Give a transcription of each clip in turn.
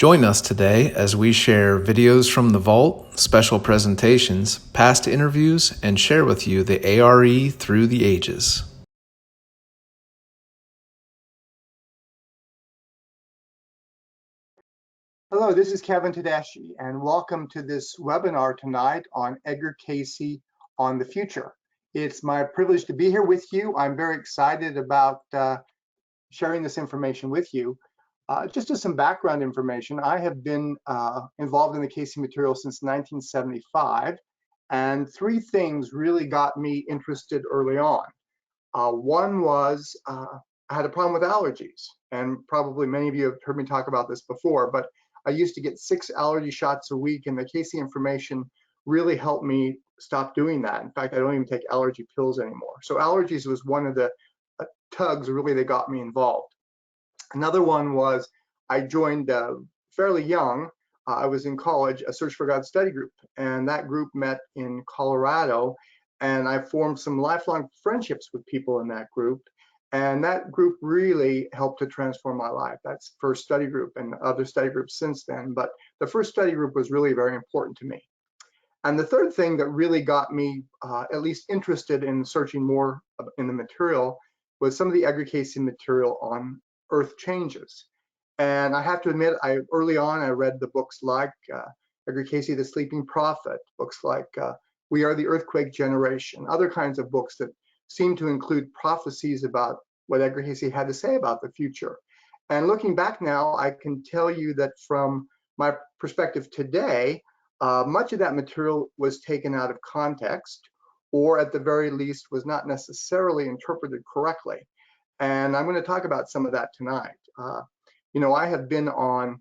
Join us today as we share videos from the vault, special presentations, past interviews, and share with you the A.R.E. through the ages. Hello, this is Kevin Todeschi, and welcome to this webinar tonight on Edgar Cayce on the future. It's my privilege to be here with you. I'm very excited about sharing this information with you. Just as some background information, I have been involved in the Cayce material since 1975, and three things really got me interested early on. One was I had a problem with allergies, and probably many of you have heard me talk about this before, but I used to get 6 allergy shots a week, and the Cayce information really helped me stop doing that. In fact, I don't even take allergy pills anymore. So allergies was one of the tugs really that got me involved. Another one was I joined fairly young. I was in college, a Search for God study group, and that group met in Colorado, and I formed some lifelong friendships with people in that group. And that group really helped to transform my life. That's the first study group and other study groups since then. But the first study group was really very important to me. And the third thing that really got me at least interested in searching more in the material was some of the Edgar Cayce material on Earth changes. And I have to admit, early on, I read the books like Edgar Cayce, The Sleeping Prophet, books like We Are the Earthquake Generation, other kinds of books that seem to include prophecies about what Edgar Cayce had to say about the future. And looking back now, I can tell you that from my perspective today, much of that material was taken out of context, or at the very least was not necessarily interpreted correctly. And I'm going to talk about some of that tonight. I have been on,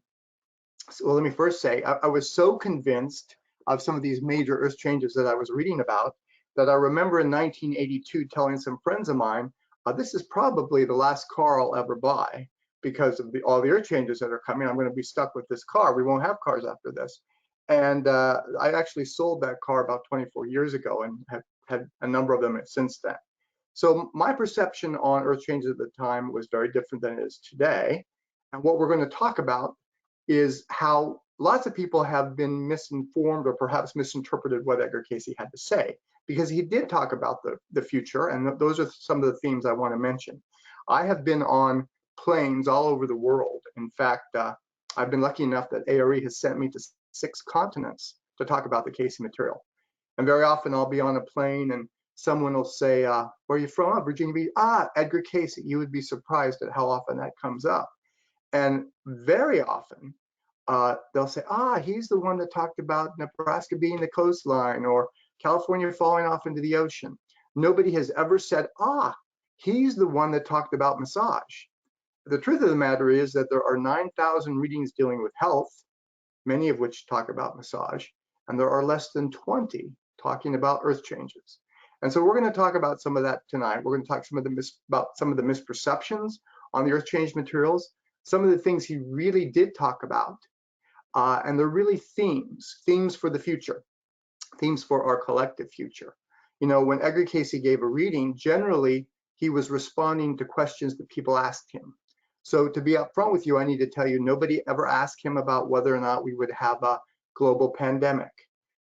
well, let me first say, I was so convinced of some of these major Earth changes that I was reading about that I remember in 1982 telling some friends of mine, this is probably the last car I'll ever buy because of all the Earth changes that are coming. I'm going to be stuck with this car. We won't have cars after this. And I actually sold that car about 24 years ago and have had a number of them since then. So my perception on Earth changes at the time was very different than it is today. And what we're going to talk about is how lots of people have been misinformed or perhaps misinterpreted what Edgar Cayce had to say, because he did talk about the future, and those are some of the themes I want to mention. I have been on planes all over the world. In fact, I've been lucky enough that A.R.E. has sent me to 6 continents to talk about the Cayce material. And very often I'll be on a plane and someone will say, where are you from? Virginia Beach. Edgar Cayce. You would be surprised at how often that comes up. And very often they'll say, he's the one that talked about Nebraska being the coastline or California falling off into the ocean. Nobody has ever said, he's the one that talked about massage. The truth of the matter is that there are 9,000 readings dealing with health, many of which talk about massage, and there are less than 20 talking about Earth changes. And so we're going to talk about some of that tonight. We're going to talk about some of the misperceptions on the Earth change materials, some of the things he really did talk about, and they're really themes for the future, themes for our collective future. When Edgar Cayce gave a reading, generally he was responding to questions that people asked him. So to be upfront with you, I need to tell you, nobody ever asked him about whether or not we would have a global pandemic.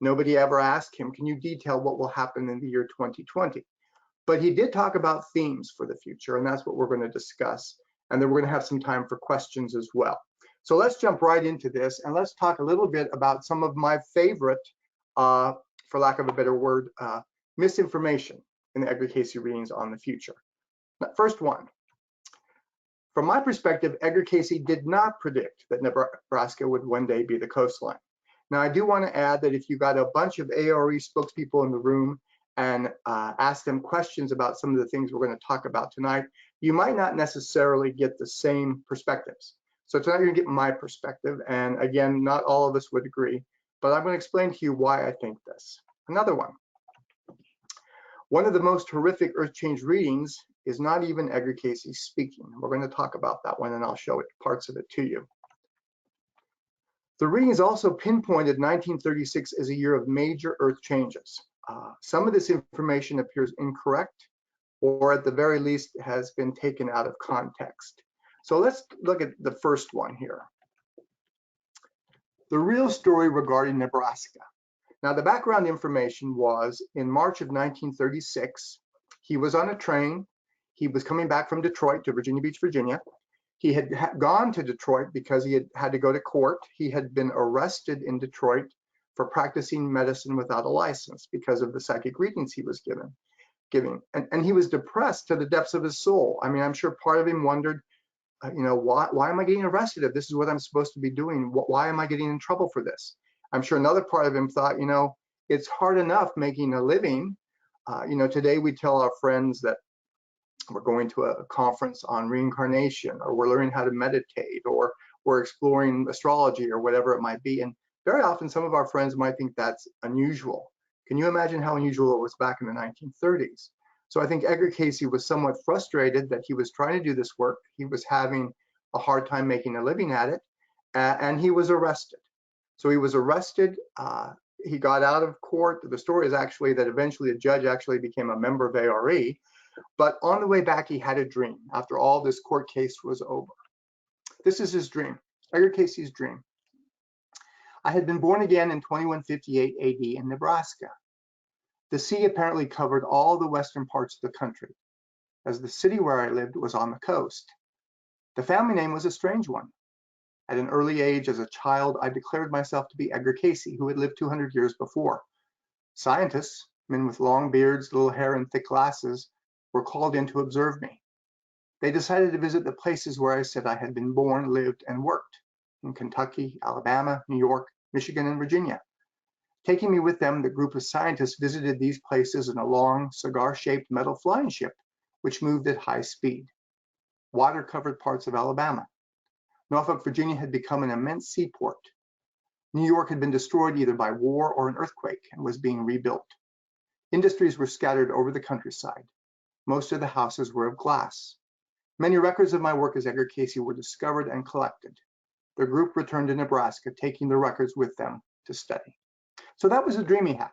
Nobody ever asked him, can you detail what will happen in the year 2020? But he did talk about themes for the future, and that's what we're going to discuss. And then we're going to have some time for questions as well. So let's jump right into this, and let's talk a little bit about some of my favorite, for lack of a better word, misinformation in the Edgar Cayce readings on the future. First one. From my perspective, Edgar Cayce did not predict that Nebraska would one day be the coastline. Now, I do want to add that if you got a bunch of A.R.E. spokespeople in the room and ask them questions about some of the things we're going to talk about tonight, you might not necessarily get the same perspectives. So tonight you're going to get my perspective, and again, not all of us would agree, but I'm going to explain to you why I think this. Another one. One of the most horrific Earth change readings is not even Edgar Cayce speaking. We're going to talk about that one, and I'll show parts of it to you. The readings also pinpointed 1936 as a year of major Earth changes. Some of this information appears incorrect, or at the very least has been taken out of context. So let's look at the first one here. The real story regarding Nebraska. Now, the background information was in March of 1936, he was on a train. He was coming back from Detroit to Virginia Beach, Virginia. He had gone to Detroit because he had to go to court. He had been arrested in Detroit for practicing medicine without a license because of the psychic readings he was giving. And he was depressed to the depths of his soul. I mean, I'm sure part of him wondered, why am I getting arrested if this is what I'm supposed to be doing? Why am I getting in trouble for this? I'm sure another part of him thought, it's hard enough making a living. Today we tell our friends that we're going to a conference on reincarnation, or we're learning how to meditate, or we're exploring astrology, or whatever it might be. And very often some of our friends might think that's unusual. Can you imagine how unusual it was back in the 1930s? So I think Edgar Cayce was somewhat frustrated that he was trying to do this work. He was having a hard time making a living at it, and he was arrested. So he was arrested. He got out of court. The story is actually that eventually a judge actually became a member of A.R.E. But on the way back, he had a dream after all this court case was over. This is his dream, Edgar Cayce's dream. I had been born again in 2158 AD in Nebraska. The sea apparently covered all the western parts of the country, as the city where I lived was on the coast. The family name was a strange one. At an early age, as a child, I declared myself to be Edgar Cayce, who had lived 200 years before. Scientists, men with long beards, little hair, and thick glasses, were called in to observe me. They decided to visit the places where I said I had been born, lived, and worked, in Kentucky, Alabama, New York, Michigan, and Virginia. Taking me with them, the group of scientists visited these places in a long, cigar-shaped metal flying ship, which moved at high speed. Water covered parts of Alabama. Norfolk, Virginia had become an immense seaport. New York had been destroyed either by war or an earthquake and was being rebuilt. Industries were scattered over the countryside. Most of the houses were of glass. Many records of my work as Edgar Cayce were discovered and collected. The group returned to Nebraska, taking the records with them to study. So that was a dream he had.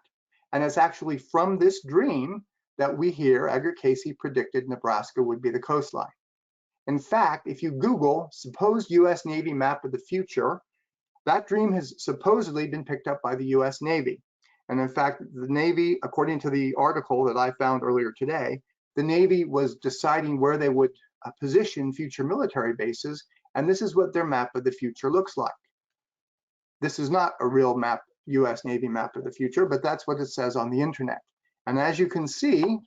And it's actually from this dream that we hear Edgar Cayce predicted Nebraska would be the coastline. In fact, if you Google supposed US Navy map of the future, that dream has supposedly been picked up by the US Navy. And in fact, the Navy, according to the article that I found earlier today, the Navy was deciding where they would position future military bases, and this is what their map of the future looks like. This is not a real map, US Navy map of the future, but that's what it says on the internet. And as you can see,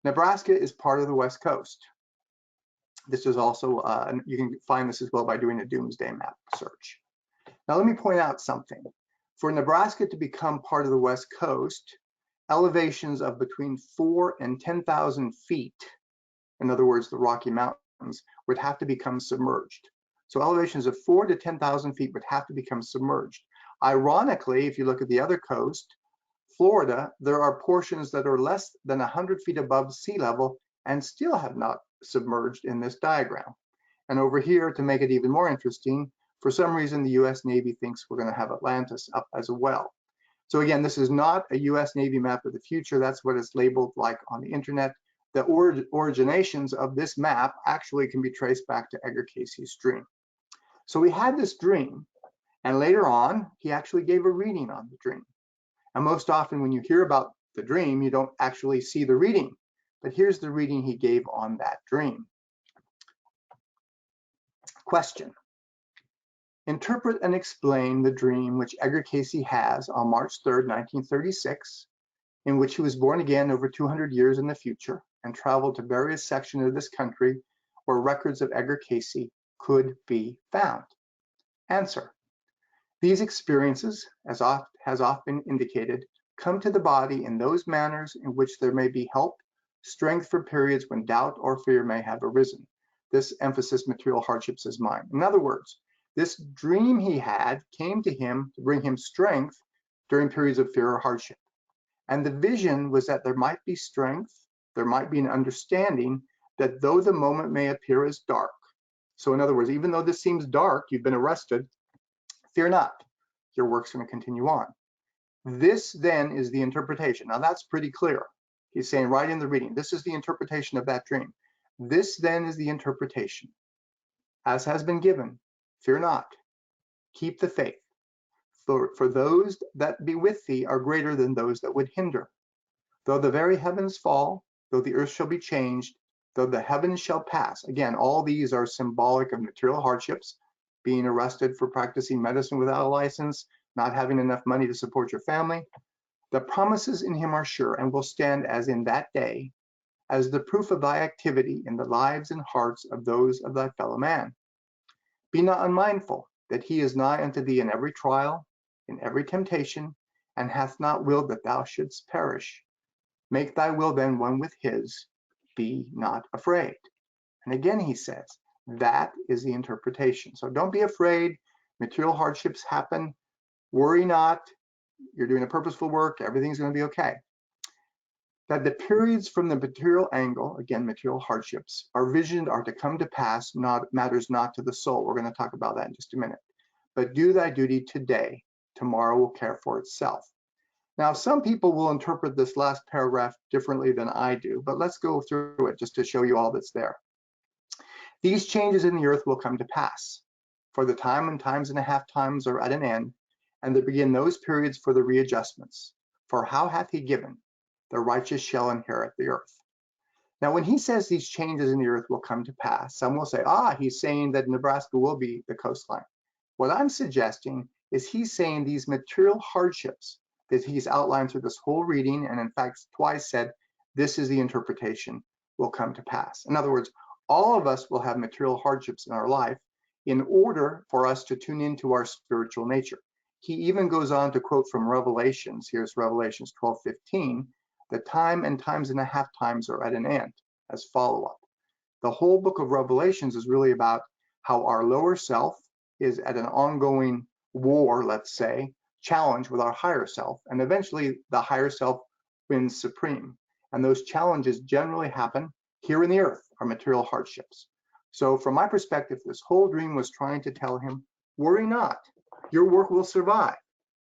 Nebraska is part of the West Coast. This is also, you can find this as well by doing a doomsday map search. Now let me point out something. For Nebraska to become part of the West Coast, elevations of between 4,000 and 10,000 feet, in other words, the Rocky Mountains, would have to become submerged. So elevations of 4,000 to 10,000 feet would have to become submerged. Ironically, if you look at the other coast, Florida, there are portions that are less than 100 feet above sea level and still have not submerged in this diagram. And over here, to make it even more interesting, for some reason, the US Navy thinks we're going to have Atlantis up as well. So again, this is not a US Navy map of the future. That's what it's labeled like on the internet. The originations of this map actually can be traced back to Edgar Cayce's dream. So we had this dream, and later on, he actually gave a reading on the dream. And most often when you hear about the dream, you don't actually see the reading. But here's the reading he gave on that dream. Question. Interpret and explain the dream which Edgar Cayce has on March 3rd, 1936, in which he was born again over 200 years in the future and traveled to various sections of this country where records of Edgar Cayce could be found. Answer. These experiences, as has often indicated, come to the body in those manners in which there may be help, strength for periods when doubt or fear may have arisen. This emphasis material hardships is mine. In other words, this dream he had came to him to bring him strength during periods of fear or hardship. And the vision was that there might be strength, there might be an understanding that though the moment may appear as dark. So in other words, even though this seems dark, you've been arrested, fear not, your work's going to continue on. This then is the interpretation. Now that's pretty clear. He's saying right in the reading, this is the interpretation of that dream. This then is the interpretation. As has been given, fear not, keep the faith. For those that be with thee are greater than those that would hinder. Though the very heavens fall, though the earth shall be changed, though the heavens shall pass. Again, all these are symbolic of material hardships, being arrested for practicing medicine without a license, not having enough money to support your family. The promises in him are sure and will stand as in that day, as the proof of thy activity in the lives and hearts of those of thy fellow man. Be not unmindful that he is nigh unto thee in every trial, in every temptation, and hath not willed that thou shouldst perish. Make thy will then one with his. Be not afraid. And again he says, that is the interpretation. So don't be afraid. Material hardships happen. Worry not. You're doing a purposeful work. Everything's going to be okay. That the periods from the material angle, again, material hardships, are visioned are to come to pass, matters not to the soul. We're going to talk about that in just a minute. But do thy duty today. Tomorrow will care for itself. Now, some people will interpret this last paragraph differently than I do, but let's go through it just to show you all that's there. These changes in the earth will come to pass, for the time and times and a half times are at an end, and there begin those periods for the readjustments. For how hath he given? The righteous shall inherit the earth. Now, when he says these changes in the earth will come to pass, some will say, he's saying that Nebraska will be the coastline. What I'm suggesting is he's saying these material hardships that he's outlined through this whole reading, and in fact twice said, this is the interpretation, will come to pass. In other words, all of us will have material hardships in our life in order for us to tune into our spiritual nature. He even goes on to quote from Revelations. Here's Revelations 12:15. The time and times and a half times are at an end, as follow-up. The whole book of Revelations is really about how our lower self is at an ongoing war, let's say, challenge with our higher self, and eventually the higher self wins supreme. And those challenges generally happen here in the earth, our material hardships. So from my perspective, this whole dream was trying to tell him, worry not, your work will survive.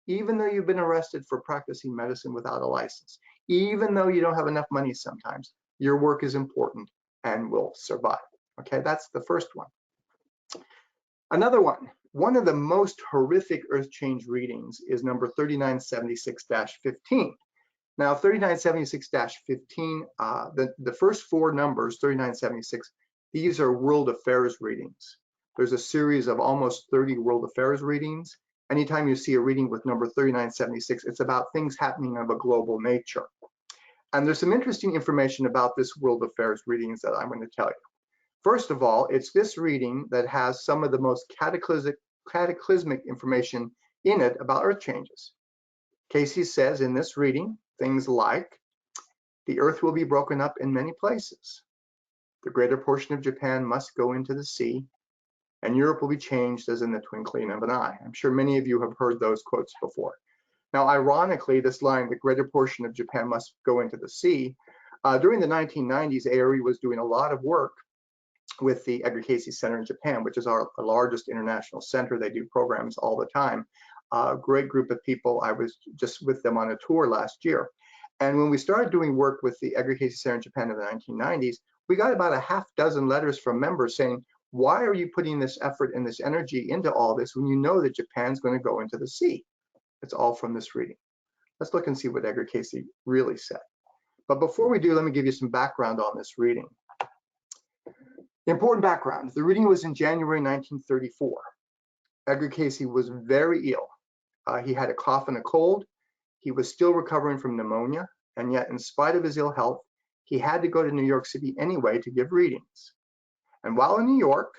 Even though you've been arrested for practicing medicine without a license, even though you don't have enough money sometimes, your work is important and will survive. Okay, that's the first one. Another one of the most horrific earth change readings is number 3976-15. Now, 3976-15, the first four numbers, 3976, these are world affairs readings. There's a series of almost 30 world affairs readings. Anytime you see a reading with number 3976, it's about things happening of a global nature. And there's some interesting information about this world affairs readings that I'm going to tell you. First of all, it's this reading that has some of the most cataclysmic information in it about earth changes. Cayce says in this reading things like, the earth will be broken up in many places. The greater portion of Japan must go into the sea, and Europe will be changed as in the twinkling of an eye. I'm sure many of you have heard those quotes before. Now, ironically, this line, the greater portion of Japan must go into the sea, during the 1990s, A.R.E. was doing a lot of work with the Edgar Cayce Center in Japan, which is our largest international center. They do programs all the time. Great group of people. I was just with them on a tour last year. And when we started doing work with the Edgar Cayce Center in Japan in the 1990s, we got about a half dozen letters from members saying, why are you putting this effort and this energy into all this when you know that Japan's going to go into the sea? It's all from this reading. Let's look and see what Edgar Cayce really said. But before we do, let me give you some background on this reading. Important background. The reading was in January 1934. Edgar Cayce was very ill. He had a cough and a cold. He was still recovering from pneumonia, and yet in spite of his ill health, he had to go to New York City anyway to give readings. And while in New York,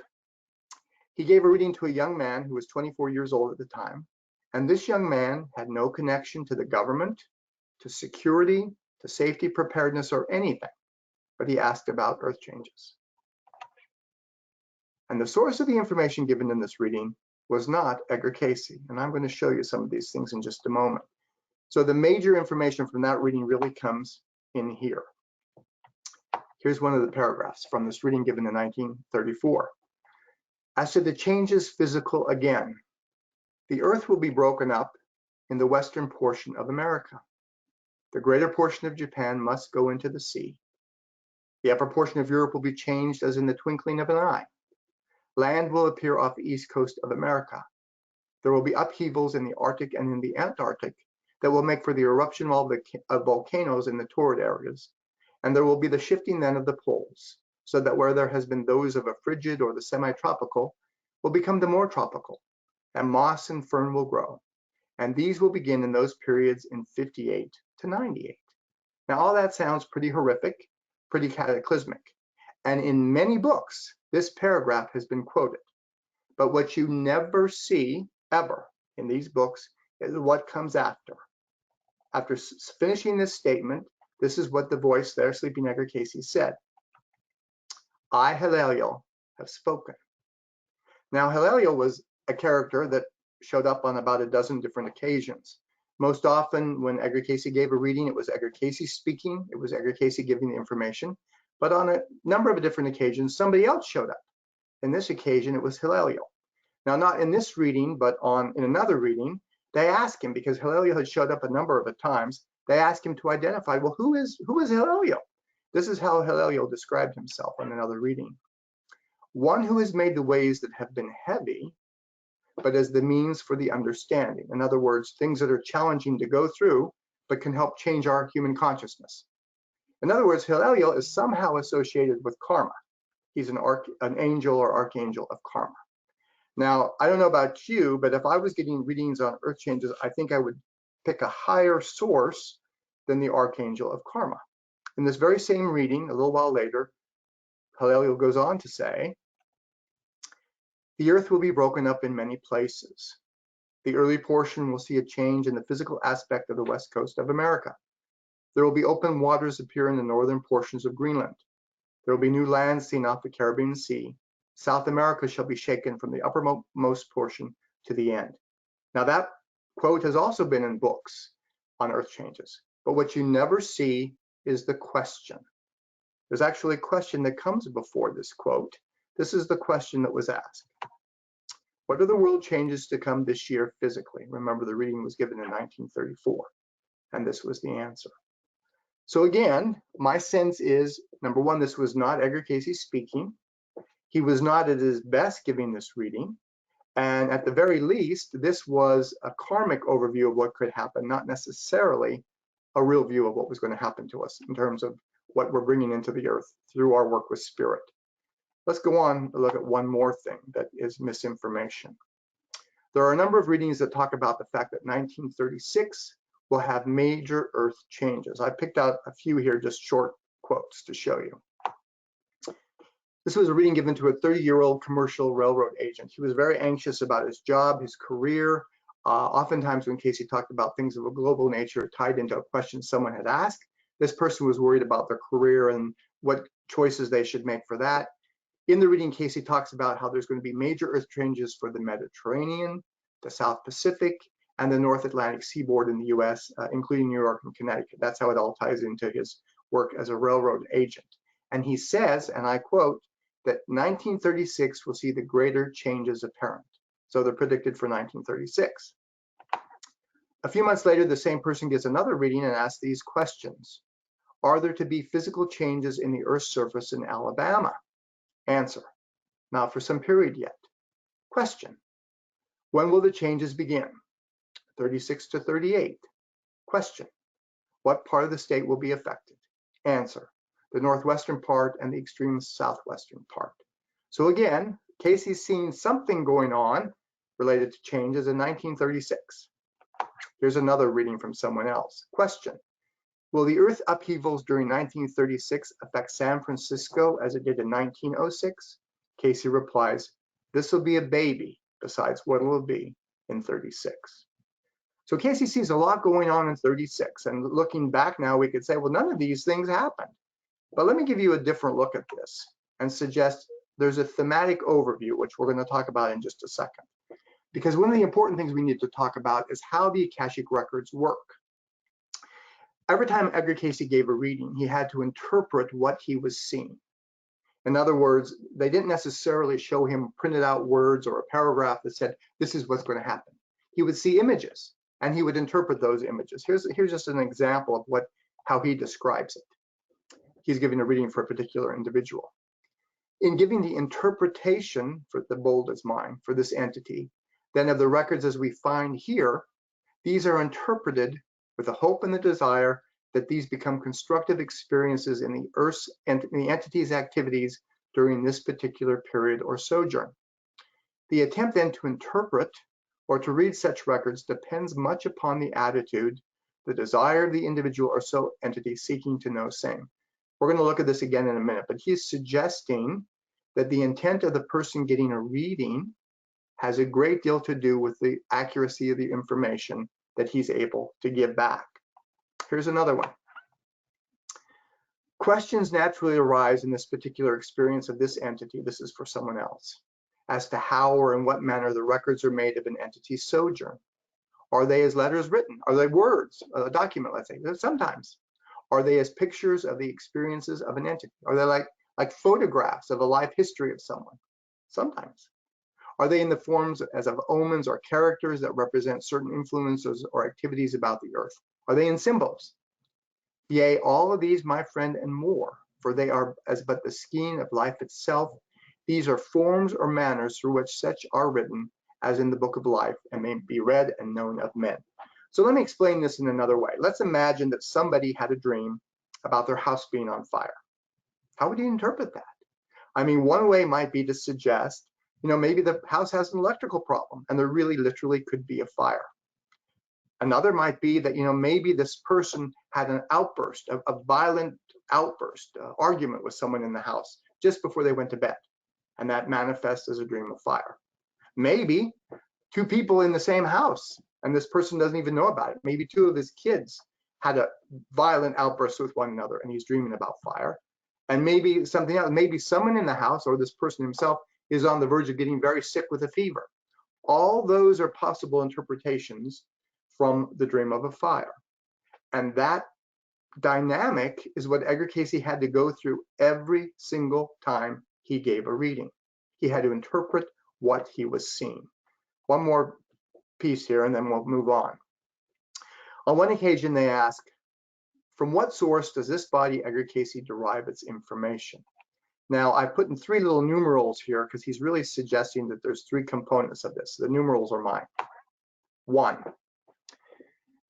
he gave a reading to a young man who was 24 years old at the time. And this young man had no connection to the government, to security, to safety preparedness, or anything, but he asked about earth changes. And the source of the information given in this reading was not Edgar Cayce, and I'm going to show you some of these things in just a moment. So the major information from that reading really comes in here. Here's one of the paragraphs from this reading given in 1934. As to the changes physical again, the earth will be broken up in the western portion of America. The greater portion of Japan must go into the sea. The upper portion of Europe will be changed as in the twinkling of an eye. Land will appear off the east coast of America. There will be upheavals in the Arctic and in the Antarctic that will make for the eruption of volcanoes in the torrid areas. And there will be the shifting then of the poles, so that where there has been those of a frigid or the semi-tropical will become the more tropical, and moss and fern will grow. And these will begin in those periods in 58 to 98. Now, all that sounds pretty horrific, pretty cataclysmic. And in many books, this paragraph has been quoted. But what you never see, ever, in these books is what comes after. After finishing this statement, this is what the voice there, sleeping Edgar Cayce, said. I, Hilelio, have spoken. Now, Hilelio was a character that showed up on about a dozen different occasions. Most often when Edgar Cayce gave a reading, it was Edgar Cayce speaking, it was Edgar Cayce giving the information. But on a number of different occasions, somebody else showed up. In this occasion, it was Hilelio. Now, not in this reading, but in another reading, they asked him, because Hilelio had showed up a number of times, they asked him to identify, well, who is Hilelio? This is how Hilelio described himself in another reading. One who has made the ways that have been heavy, but as the means for the understanding. In other words, things that are challenging to go through, but can help change our human consciousness. In other words, Hilelio is somehow associated with karma. He's an angel or archangel of karma. Now, I don't know about you, but if I was getting readings on earth changes, I think I would pick a higher source than the archangel of karma. In this very same reading, a little while later, Hilelio goes on to say, the earth will be broken up in many places. The early portion will see a change in the physical aspect of the west coast of America. There will be open waters appear in the northern portions of Greenland. There will be new lands seen off the Caribbean Sea. South America shall be shaken from the uppermost portion to the end. Now that quote has also been in books on earth changes, but what you never see is the question. There's actually a question that comes before this quote. This is the question that was asked. What are the world changes to come this year physically? Remember, the reading was given in 1934, and this was the answer. So again, my sense is, number one, this was not Edgar Cayce speaking. He was not at his best giving this reading. And at the very least, this was a karmic overview of what could happen, not necessarily a real view of what was going to happen to us in terms of what we're bringing into the earth through our work with spirit. Let's go on and look at one more thing that is misinformation. There are a number of readings that talk about the fact that 1936 will have major earth changes. I picked out a few here, just short quotes to show you. This was a reading given to a 30-year-old commercial railroad agent. He was very anxious about his job, his career. Oftentimes when Cayce talked about things of a global nature tied into a question someone had asked, this person was worried about their career and what choices they should make for that. In the reading, Cayce talks about how there's going to be major earth changes for the Mediterranean, the South Pacific, and the North Atlantic seaboard in the US, including New York and Connecticut. That's how it all ties into his work as a railroad agent. And he says, and I quote, that 1936 will see the greater changes apparent. So they're predicted for 1936. A few months later, the same person gets another reading and asks these questions. Are there to be physical changes in the Earth's surface in Alabama? Answer, not for some period yet. Question, when will the changes begin? 36 to 38. Question, what part of the state will be affected? Answer, the northwestern part and the extreme southwestern part. So again, Cayce's seen something going on related to changes in 1936. Here's another reading from someone else. Question, will the earth upheavals during 1936 affect San Francisco as it did in 1906? Cayce replies, this will be a baby besides what it will be in 36. So Cayce sees a lot going on in 36, and looking back now, we could say, well, none of these things happened. But let me give you a different look at this and suggest there's a thematic overview, which we're going to talk about in just a second. Because one of the important things we need to talk about is how the Akashic records work. Every time Edgar Cayce gave a reading, he had to interpret what he was seeing. In other words, they didn't necessarily show him printed out words or a paragraph that said, this is what's going to happen. He would see images and he would interpret those images. Here's just an example of how he describes it. He's giving a reading for a particular individual. In giving the interpretation for the bold as mine, for this entity, then of the records as we find here, these are interpreted with the hope and the desire that these become constructive experiences in the Earth's and the entity's activities during this particular period or sojourn. The attempt then to interpret or to read such records depends much upon the attitude, the desire of the individual or so entity seeking to know same. We're going to look at this again in a minute, but he's suggesting that the intent of the person getting a reading has a great deal to do with the accuracy of the information that he's able to give back. Here's another one. Questions naturally arise in this particular experience of this entity, this is for someone else, as to how or in what manner the records are made of an entity's sojourn. Are they as letters written? Are they words, a document, let's say? Sometimes. Are they as pictures of the experiences of an entity? Are they like photographs of a life history of someone? Sometimes. Are they in the forms as of omens or characters that represent certain influences or activities about the earth? Are they in symbols? Yea, all of these, my friend, and more, for they are as but the skein of life itself. These are forms or manners through which such are written, as in the book of life, and may be read and known of men. So let me explain this in another way. Let's imagine that somebody had a dream about their house being on fire. How would you interpret that? I mean, one way might be to suggest, maybe the house has an electrical problem and there really literally could be a fire. Another might be that, maybe this person had an outburst, a violent outburst, argument with someone in the house just before they went to bed. And that manifests as a dream of fire. Maybe two people in the same house and this person doesn't even know about it. Maybe two of his kids had a violent outburst with one another and he's dreaming about fire. And maybe something else, maybe someone in the house or this person himself is on the verge of getting very sick with a fever. All those are possible interpretations from the dream of a fire. And that dynamic is what Edgar Cayce had to go through every single time he gave a reading. He had to interpret what he was seeing. One more piece here and then we'll move on. On one occasion they ask, from what source does this body, Edgar Cayce, derive its information? Now I put in three little numerals here because he's really suggesting that there's three components of this. The numerals are mine. 1,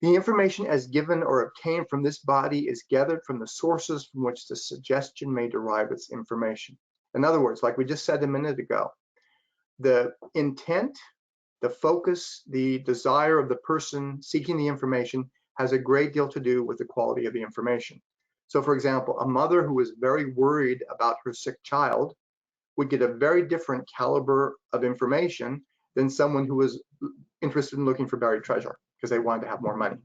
the information as given or obtained from this body is gathered from the sources from which the suggestion may derive its information. In other words, like we just said a minute ago, the intent, the focus, the desire of the person seeking the information has a great deal to do with the quality of the information. So for example, a mother who is very worried about her sick child would get a very different caliber of information than someone who was interested in looking for buried treasure because they wanted to have more money.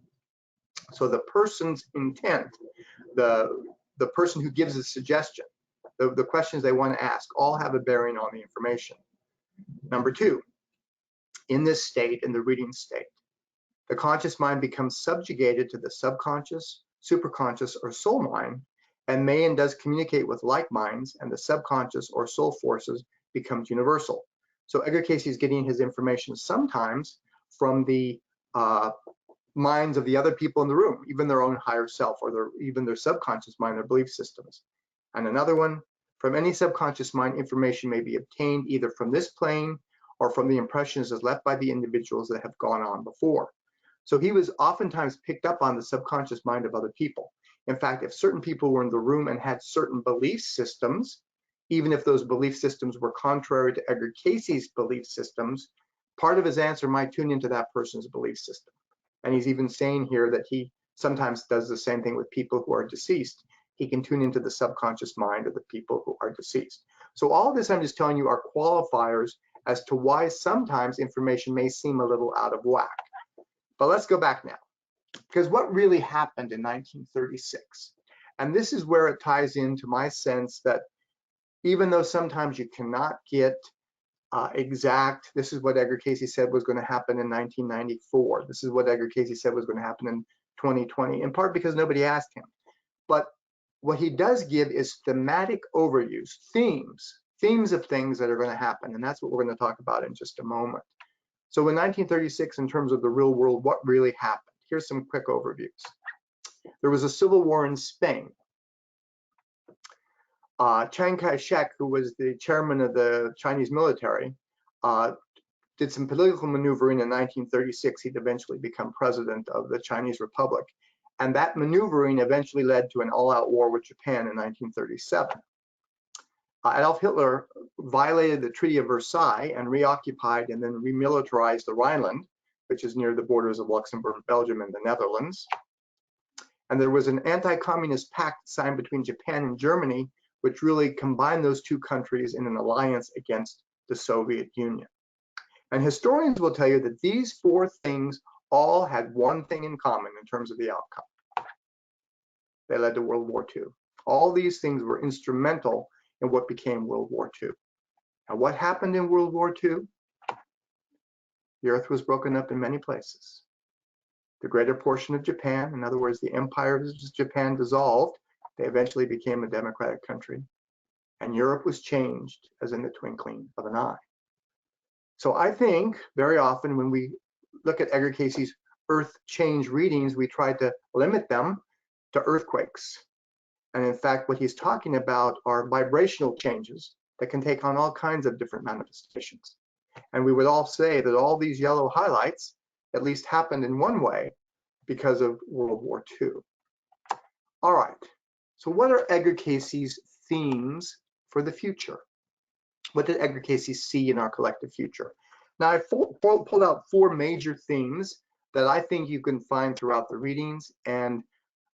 So the person's intent, the person who gives the suggestion, the questions they want to ask all have a bearing on the information. Number 2, in this state, in the reading state, the conscious mind becomes subjugated to the subconscious, superconscious, or soul mind, and may and does communicate with like minds, and the subconscious or soul forces becomes universal. So Edgar Cayce is getting his information sometimes from the minds of the other people in the room, even their own higher self, or even their subconscious mind, their belief systems. And another one, from any subconscious mind, information may be obtained either from this plane or from the impressions as left by the individuals that have gone on before. So he was oftentimes picked up on the subconscious mind of other people. In fact, if certain people were in the room and had certain belief systems, even if those belief systems were contrary to Edgar Cayce's belief systems, part of his answer might tune into that person's belief system. And he's even saying here that he sometimes does the same thing with people who are deceased. He can tune into the subconscious mind of the people who are deceased. So all of this I'm just telling you are qualifiers as to why sometimes information may seem a little out of whack. But let's go back now, because what really happened in 1936, and this is where it ties into my sense that even though sometimes you cannot get exact, this is what Edgar Cayce said was going to happen in 1994. This is what Edgar Cayce said was going to happen in 2020, in part because nobody asked him. But what he does give is thematic overviews, themes of things that are going to happen. And that's what we're going to talk about in just a moment. So in 1936, in terms of the real world, what really happened? Here's some quick overviews. There was a civil war in Spain. Chiang Kai-shek, who was the chairman of the Chinese military, did some political maneuvering in 1936. He'd eventually become president of the Chinese Republic. And that maneuvering eventually led to an all-out war with Japan in 1937. Adolf Hitler violated the Treaty of Versailles and reoccupied and then remilitarized the Rhineland, which is near the borders of Luxembourg, Belgium, and the Netherlands. And there was an anti-communist pact signed between Japan and Germany, which really combined those two countries in an alliance against the Soviet Union. And historians will tell you that these four things all had one thing in common in terms of the outcome. They led to World War II. All these things were instrumental in what became World War II. Now, what happened in World War II? The earth was broken up in many places. The greater portion of Japan, in other words, the empire of Japan dissolved. They eventually became a democratic country. And Europe was changed as in the twinkling of an eye. So I think very often when we look at Edgar Cayce's earth change readings, we try to limit them to earthquakes. And in fact, what he's talking about are vibrational changes that can take on all kinds of different manifestations. And we would all say that all these yellow highlights at least happened in one way because of World War II. All right, so what are Edgar Cayce's themes for the future? What did Edgar Cayce see in our collective future? Now, I pulled out four major themes that I think you can find throughout the readings, and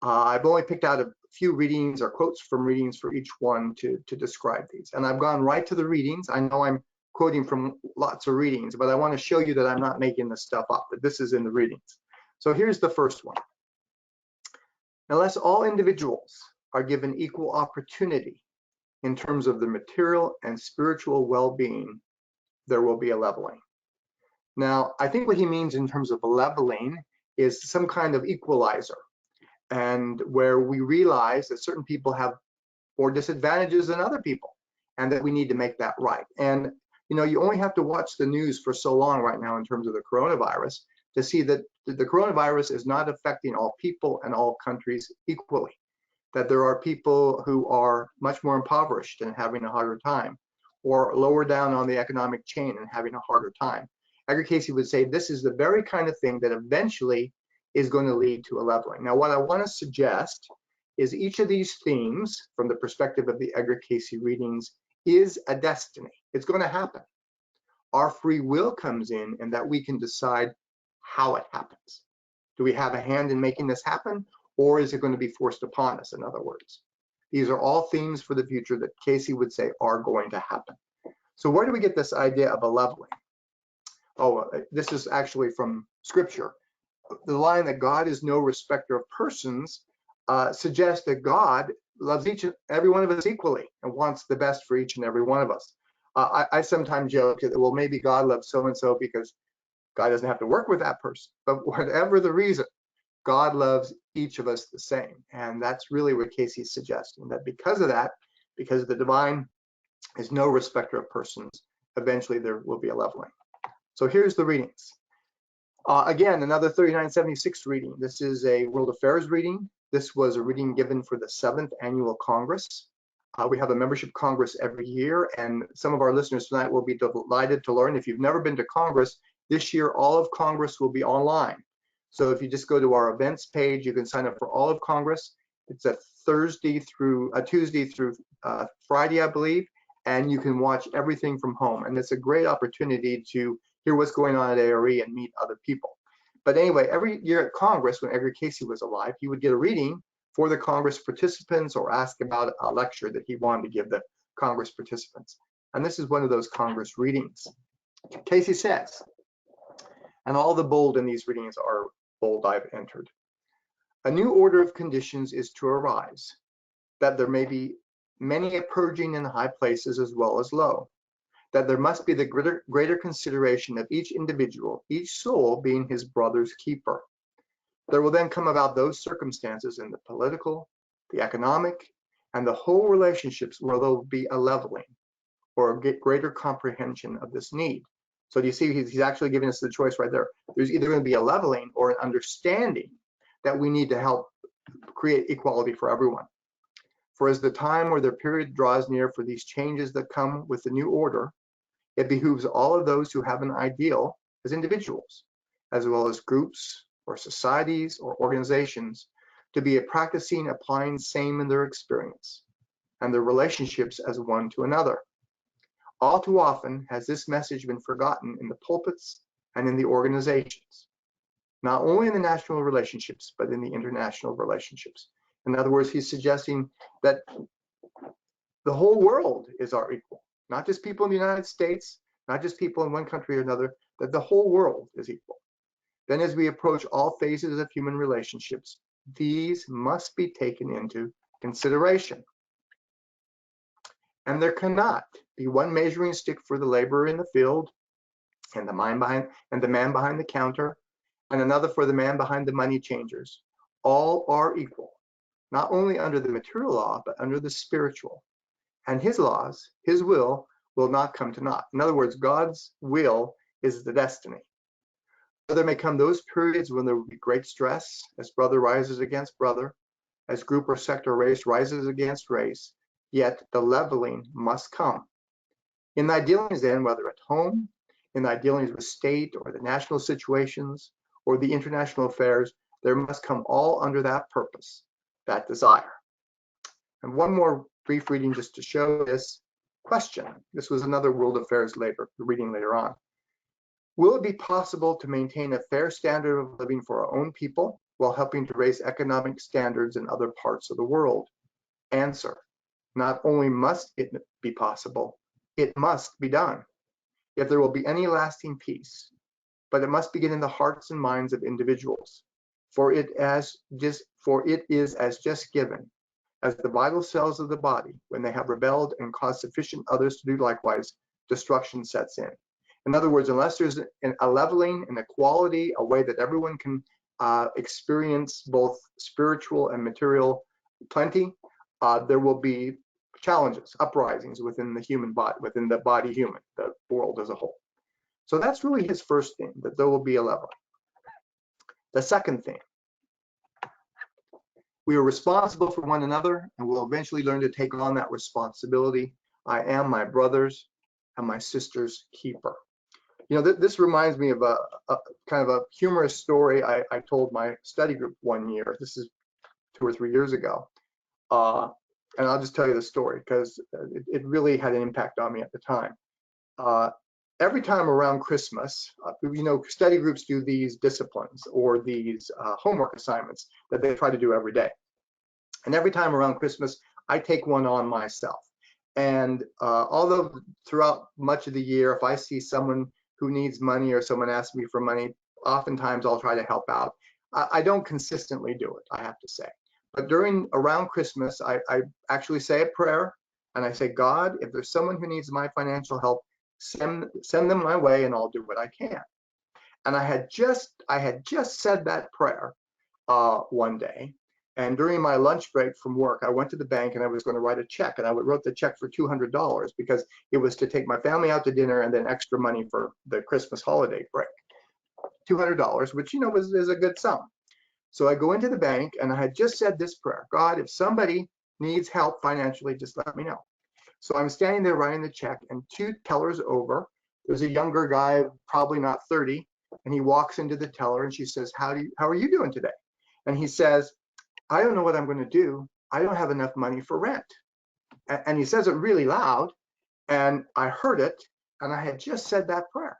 I've only picked out a few readings or quotes from readings for each one to describe these. And I've gone right to the readings. I know I'm quoting from lots of readings, but I want to show you that I'm not making this stuff up, that this is in the readings. So here's the first one. Unless all individuals are given equal opportunity in terms of the material and spiritual well-being, there will be a leveling. Now, I think what he means in terms of a leveling is some kind of equalizer, and where we realize that certain people have more disadvantages than other people, and that we need to make that right. And you know, you only have to watch the news for so long right now in terms of the coronavirus to see that the coronavirus is not affecting all people and all countries equally, that there are people who are much more impoverished and having a harder time, or lower down on the economic chain and having a harder time. Edgar Cayce would say this is the very kind of thing that eventually is going to lead to a leveling. Now, what I want to suggest is each of these themes, from the perspective of the Edgar Cayce readings, is a destiny. It's going to happen. Our free will comes in, and that we can decide how it happens. Do we have a hand in making this happen, or is it going to be forced upon us, in other words? These are all themes for the future that Cayce would say are going to happen. So where do we get this idea of a leveling? Oh, this is actually from Scripture. The line that God is no respecter of persons suggests that God loves each and every one of us equally and wants the best for each and every one of us. I sometimes joke that, well, maybe God loves so-and-so because God doesn't have to work with that person. But whatever the reason, God loves each of us the same. And that's really what Cayce is suggesting, that because of that, because the divine is no respecter of persons, eventually there will be a leveling. So here's the readings. Again, another 3976 reading. This is a World Affairs reading. This was a reading given for the 7th Annual Congress. We have a membership Congress every year, and some of our listeners tonight will be delighted to learn. If you've never been to Congress, this year all of Congress will be online. So if you just go to our events page, you can sign up for all of Congress. It's a Tuesday through Friday, I believe, and you can watch everything from home. And it's a great opportunity to hear what's going on at A.R.E. and meet other people. But anyway, every year at Congress, when Edgar Cayce was alive, he would get a reading for the Congress participants or ask about a lecture that he wanted to give the Congress participants. And this is one of those Congress readings. Cayce says, and all the bold in these readings are bold I've entered, a new order of conditions is to arise, that there may be many a purging in high places as well as low, that there must be the greater consideration of each individual, each soul being his brother's keeper. There will then come about those circumstances in the political, the economic, and the whole relationships where there will be a leveling or a greater comprehension of this need. So do you see, he's actually giving us the choice right there. There's either going to be a leveling or an understanding that we need to help create equality for everyone. For as the time or the period draws near for these changes that come with the new order, It behooves all of those who have an ideal as individuals, as well as groups or societies or organizations, to be a practicing, applying same in their experience and their relationships as one to another. All too often has this message been forgotten in the pulpits and in the organizations, not only in the national relationships, but in the international relationships. In other words, he's suggesting that the whole world is our equal, not just people in the United States, not just people in one country or another, that the whole world is equal. Then as we approach all phases of human relationships, these must be taken into consideration. And there cannot be one measuring stick for the laborer in the field and the man behind the counter, and another for the man behind the money changers. All are equal, not only under the material law, but under the spiritual. And his laws, his will not come to naught. In other words, God's will is the destiny. There may come those periods when there will be great stress as brother rises against brother, as group or sect or race rises against race, yet the leveling must come. In thy dealings then, whether at home, in thy dealings with state or the national situations or the international affairs, there must come all under that purpose, that desire. And one more brief reading just to show this question. This was another world affairs reading later on. Will it be possible to maintain a fair standard of living for our own people while helping to raise economic standards in other parts of the world? Answer: not only must it be possible, it must be done if there will be any lasting peace, but it must begin in the hearts and minds of individuals. For it is as just given as the vital cells of the body, when they have rebelled and caused sufficient others to do likewise, destruction sets in. In other words, unless there's a leveling, an equality, a way that everyone can experience both spiritual and material plenty, there will be challenges, uprisings within the human body, within the body human, the world as a whole. So that's really his first thing, that there will be a leveling. The second thing, we are responsible for one another, and we'll eventually learn to take on that responsibility. I am my brother's and my sister's keeper. You know, this reminds me of a kind of a humorous story I told my study group one year. This is 2 or 3 years ago. And I'll just tell you the story because it really had an impact on me at the time. Every time around Christmas, you know, study groups do these disciplines or these homework assignments that they try to do every day. And every time around Christmas, I take one on myself. And although throughout much of the year, if I see someone who needs money or someone asks me for money, oftentimes I'll try to help out. I don't consistently do it, I have to say. But around Christmas, I actually say a prayer and I say, God, if there's someone who needs my financial help, send them my way and I'll do what I can. And I had just said that prayer one day. And during my lunch break from work, I went to the bank and I was going to write a check. And I wrote the check for $200 because it was to take my family out to dinner and then extra money for the Christmas holiday break. $200, which, you know, is a good sum. So I go into the bank and I had just said this prayer: God, if somebody needs help financially, just let me know. So I'm standing there writing the check, and 2 tellers over, there's a younger guy, probably not 30, and he walks into the teller and she says, how are you doing today? And he says, I don't know what I'm going to do. I don't have enough money for rent. And he says it really loud, and I heard it, and I had just said that prayer.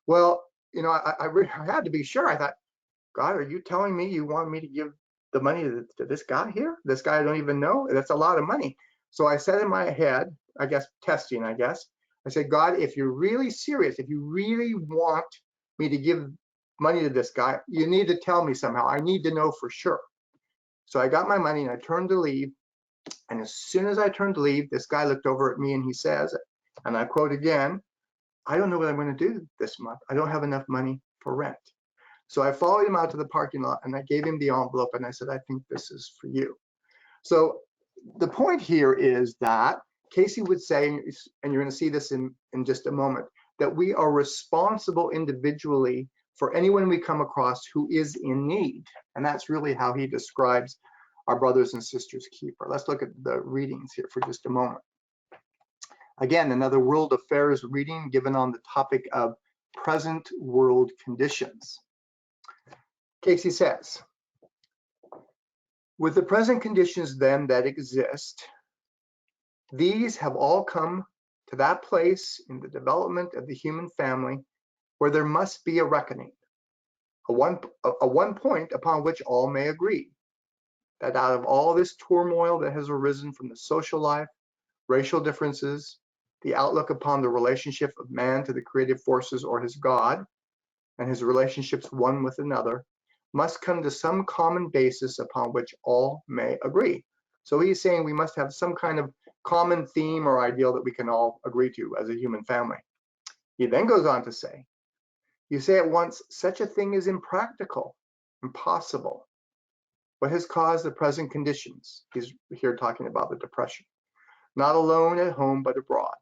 Well, you know, I had to be sure. I thought, God, are you telling me you want me to give the money to this guy here? This guy I don't even know? That's a lot of money. So I said in my head, I guess, testing, I said, God, if you're really serious, if you really want me to give money to this guy, you need to tell me somehow. I need to know for sure. So I got my money and I turned to leave. And as soon as I turned to leave, this guy looked over at me and he says, and I quote again, I don't know what I'm going to do this month. I don't have enough money for rent. So I followed him out to the parking lot and I gave him the envelope and I said, I think this is for you. So the point here is that Cayce would say, and you're going to see this in just a moment, that we are responsible individually for anyone we come across who is in need. And that's really how he describes our brothers and sisters keeper. Let's look at the readings here for just a moment. Again, another world affairs reading given on the topic of present world conditions. Cayce says, with the present conditions then that exist, these have all come to that place in the development of the human family where there must be a reckoning, a one point upon which all may agree, that out of all this turmoil that has arisen from the social life, racial differences, the outlook upon the relationship of man to the creative forces or his God, and his relationships one with another, must come to some common basis upon which all may agree. So he's saying we must have some kind of common theme or ideal that we can all agree to as a human family. He then goes on to say, you say at once, such a thing is impractical, impossible. What has caused the present conditions? He's here talking about the depression. Not alone at home, but abroad.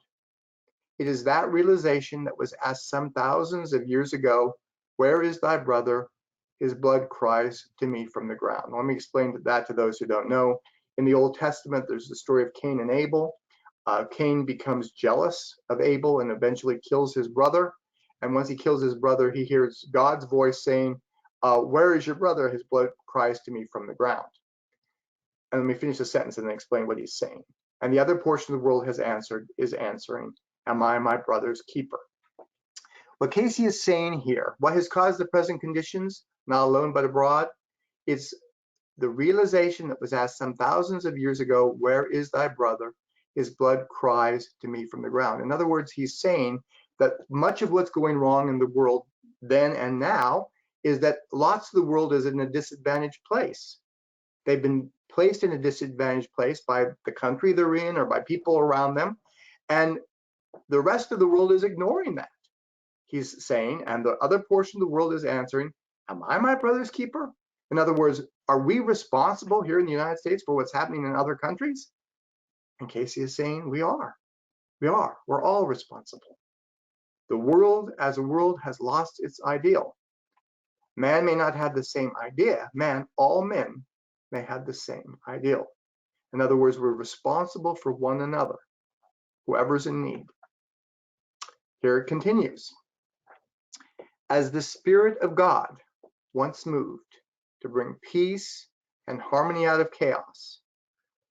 It is that realization that was asked some thousands of years ago, where is thy brother? His blood cries to me from the ground. Let me explain that to those who don't know. In the Old Testament, there's the story of Cain and Abel. Cain becomes jealous of Abel and eventually kills his brother. And once he kills his brother, he hears God's voice saying, where is your brother? His blood cries to me from the ground. And let me finish the sentence and then explain what he's saying. And the other portion of the world is answering, am I my brother's keeper? What Cayce is saying here, what has caused the present conditions, not alone but abroad, is the realization that was asked some thousands of years ago, where is thy brother? His blood cries to me from the ground. In other words, he's saying that much of what's going wrong in the world then and now is that lots of the world is in a disadvantaged place. They've been placed in a disadvantaged place by the country they're in or by people around them. And the rest of the world is ignoring that. He's saying, and the other portion of the world is answering, am I my brother's keeper? In other words, are we responsible here in the United States for what's happening in other countries? And Cayce is saying, we are. We are. We're all responsible. The world as a world has lost its ideal. Man may not have the same idea. All men may have the same ideal. In other words, we're responsible for one another, whoever's in need. Here it continues. As the Spirit of God once moved to bring peace and harmony out of chaos,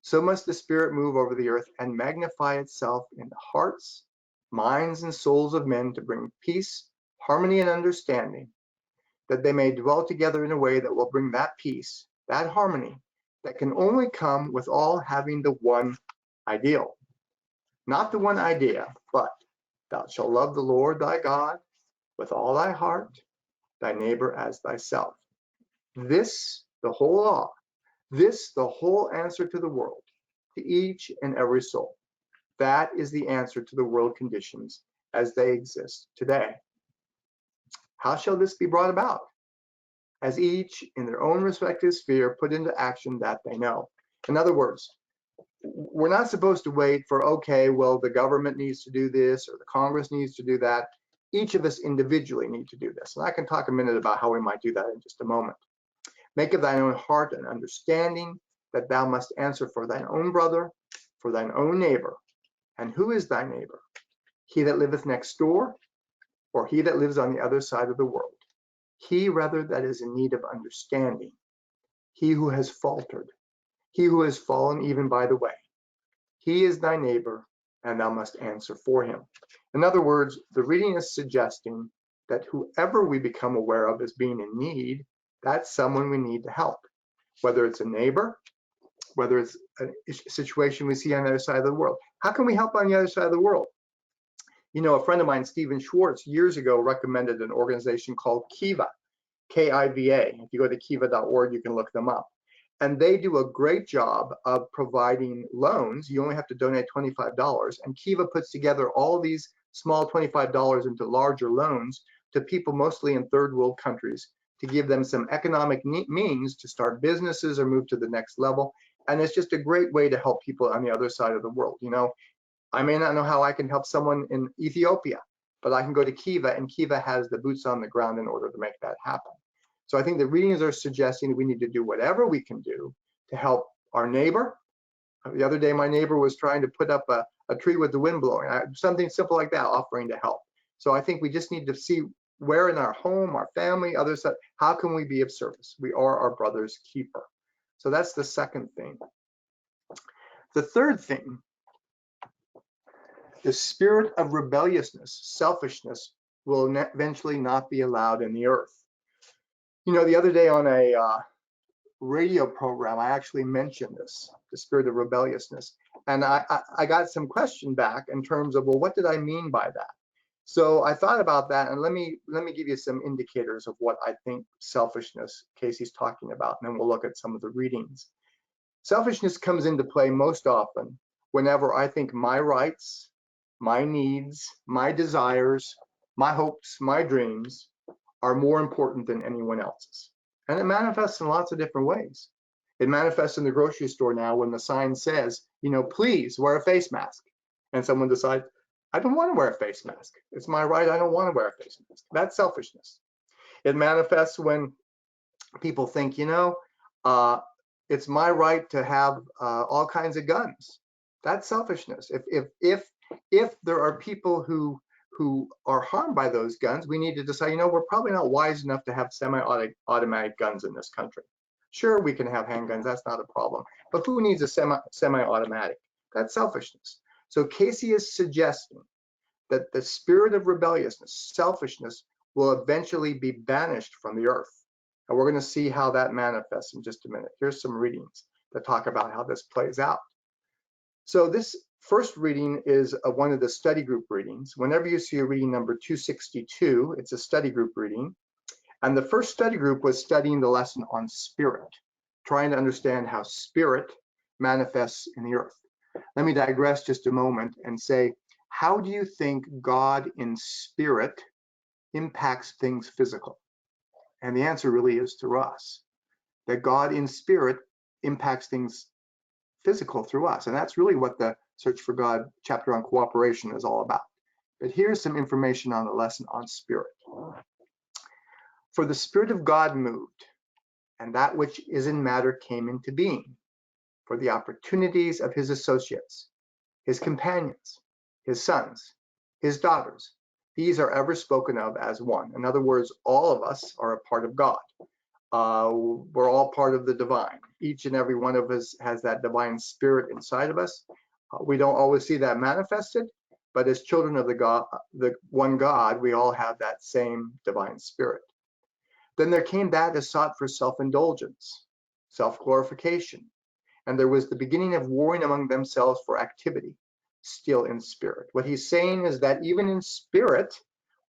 so must the Spirit move over the earth and magnify itself in the hearts, minds, and souls of men to bring peace, harmony, and understanding, that they may dwell together in a way that will bring that peace, that harmony, that can only come with all having the one ideal. Not the one idea, but thou shalt love the Lord thy God with all thy heart, thy neighbor as thyself. This, the whole law, this, the whole answer to the world, to each and every soul. That is the answer to the world conditions as they exist today. How shall this be brought about? As each in their own respective sphere put into action that they know. In other words, we're not supposed to wait for, okay, well, the government needs to do this or the Congress needs to do that. Each of us individually need to do this. And I can talk a minute about how we might do that in just a moment. Make of thine own heart an understanding that thou must answer for thine own brother, for thine own neighbor. And who is thy neighbor? He that liveth next door, or he that lives on the other side of the world? He rather that is in need of understanding, he who has faltered, he who has fallen even by the way. He is thy neighbor, and thou must answer for him. In other words, the reading is suggesting that whoever we become aware of as being in need, that's someone we need to help. Whether it's a neighbor, whether it's a situation we see on the other side of the world. How can we help on the other side of the world? You know, a friend of mine, Stephen Schwartz, years ago recommended an organization called Kiva, K-I-V-A. If you go to kiva.org, you can look them up. And they do a great job of providing loans. You only have to donate $25. And Kiva puts together all these small $25 into larger loans to people mostly in third world countries to give them some economic means to start businesses or move to the next level. And it's just a great way to help people on the other side of the world. You know, I may not know how I can help someone in Ethiopia, but I can go to Kiva, and Kiva has the boots on the ground in order to make that happen. So I think the readings are suggesting that we need to do whatever we can do to help our neighbor, The other day, my neighbor was trying to put up a tree with the wind blowing, something simple like that, offering to help. So I think we just need to see where in our home, our family, others, how can we be of service? We are our brother's keeper. So that's the second thing. The third thing, the spirit of rebelliousness, selfishness, will eventually not be allowed in the earth. You know, the other day on a radio program, I actually mentioned this, the spirit of rebelliousness. And I got some question back in terms of, well, what did I mean by that? So I thought about that, and let me give you some indicators of what I think selfishness Cayce's talking about, and then we'll look at some of the readings. Selfishness comes into play most often whenever I think my rights, my needs, my desires, my hopes, my dreams are more important than anyone else's. And it manifests in lots of different ways. It manifests in the grocery store now when the sign says, you know, please wear a face mask. And someone decides, I don't want to wear a face mask. It's my right. I don't want to wear a face mask. That's selfishness. It manifests when people think, you know, it's my right to have all kinds of guns. That's selfishness. If there are people who are harmed by those guns, we need to decide, you know, we're probably not wise enough to have semi-automatic guns in this country. Sure, we can have handguns, that's not a problem. But who needs a semi-automatic? That's selfishness. So Cayce is suggesting that the spirit of rebelliousness, selfishness, will eventually be banished from the earth. And we're going to see how that manifests in just a minute. Here's some readings that talk about how this plays out. So this first reading is one of the study group readings. Whenever you see a reading number 262, it's a study group reading. And the first study group was studying the lesson on spirit, trying to understand how spirit manifests in the earth. Let me digress just a moment and say, how do you think God in spirit impacts things physical? And the answer really is through us, that God in spirit impacts things physical through us. And that's really what the Search for God chapter on cooperation is all about. But here's some information on the lesson on spirit. For the Spirit of God moved, and that which is in matter came into being, for the opportunities of his associates, his companions, his sons, his daughters, these are ever spoken of as one. In other words, all of us are a part of God. We're all part of the divine. Each and every one of us has that divine spirit inside of us. We don't always see that manifested, but as children of the one God, we all have that same divine spirit. Then there came that is sought for self-indulgence, self-glorification, and there was the beginning of warring among themselves for activity, still in spirit. What he's saying is that even in spirit,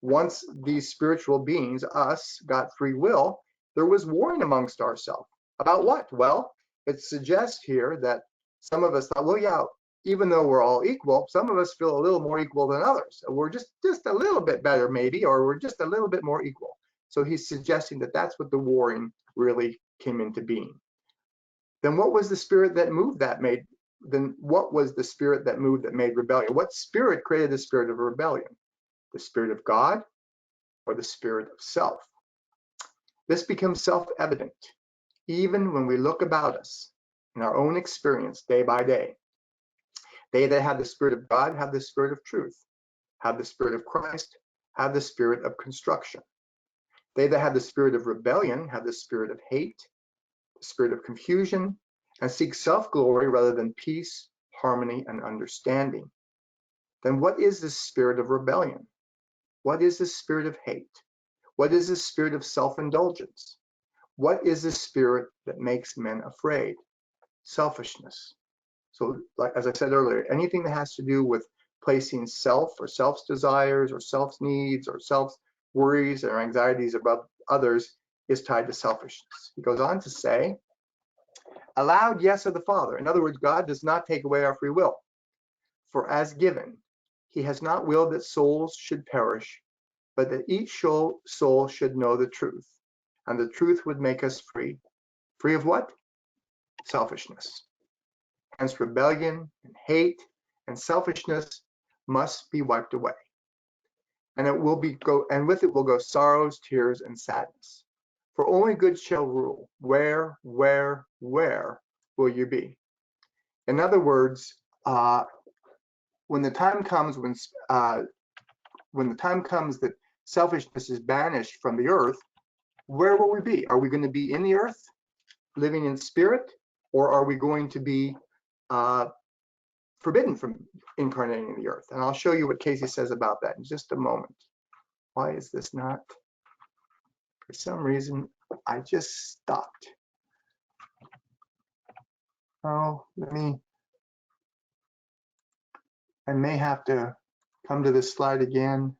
once these spiritual beings, us, got free will, there was warring amongst ourselves. About what? Well, it suggests here that some of us thought, well, yeah, even though we're all equal, some of us feel a little more equal than others. We're just a little bit better maybe, or we're just a little bit more equal. So he's suggesting that that's what the warring really came into being. Then what was the spirit that moved that made rebellion? What spirit created the spirit of rebellion? The spirit of God or the spirit of self? This becomes self-evident even when we look about us in our own experience day by day. They that have the spirit of God have the spirit of truth, have the spirit of Christ, have the spirit of construction. They that have the spirit of rebellion have the spirit of hate, the spirit of confusion, and seek self-glory rather than peace, harmony, and understanding. Then what is the spirit of rebellion? What is the spirit of hate? What is the spirit of self-indulgence? What is the spirit that makes men afraid? Selfishness. So, like as I said earlier, anything that has to do with placing self or self's desires or self's needs or self's worries or anxieties above others is tied to selfishness. He goes on to say, allowed yes of the Father. In other words, God does not take away our free will. For as given, he has not willed that souls should perish, but that each soul should know the truth. And the truth would make us free. Free of what? Selfishness. Hence rebellion and hate and selfishness must be wiped away. And with it will go sorrows, tears, and sadness. For only good shall rule. Where will you be? In other words, when the time comes that selfishness is banished from the earth, where will we be? Are we going to be in the earth, living in spirit, or are we going to be forbidden from incarnating in the earth? And I'll show you what Cayce says about that in just a moment. Why is this not? For some reason, I just stopped. Oh, I may have to come to this slide again.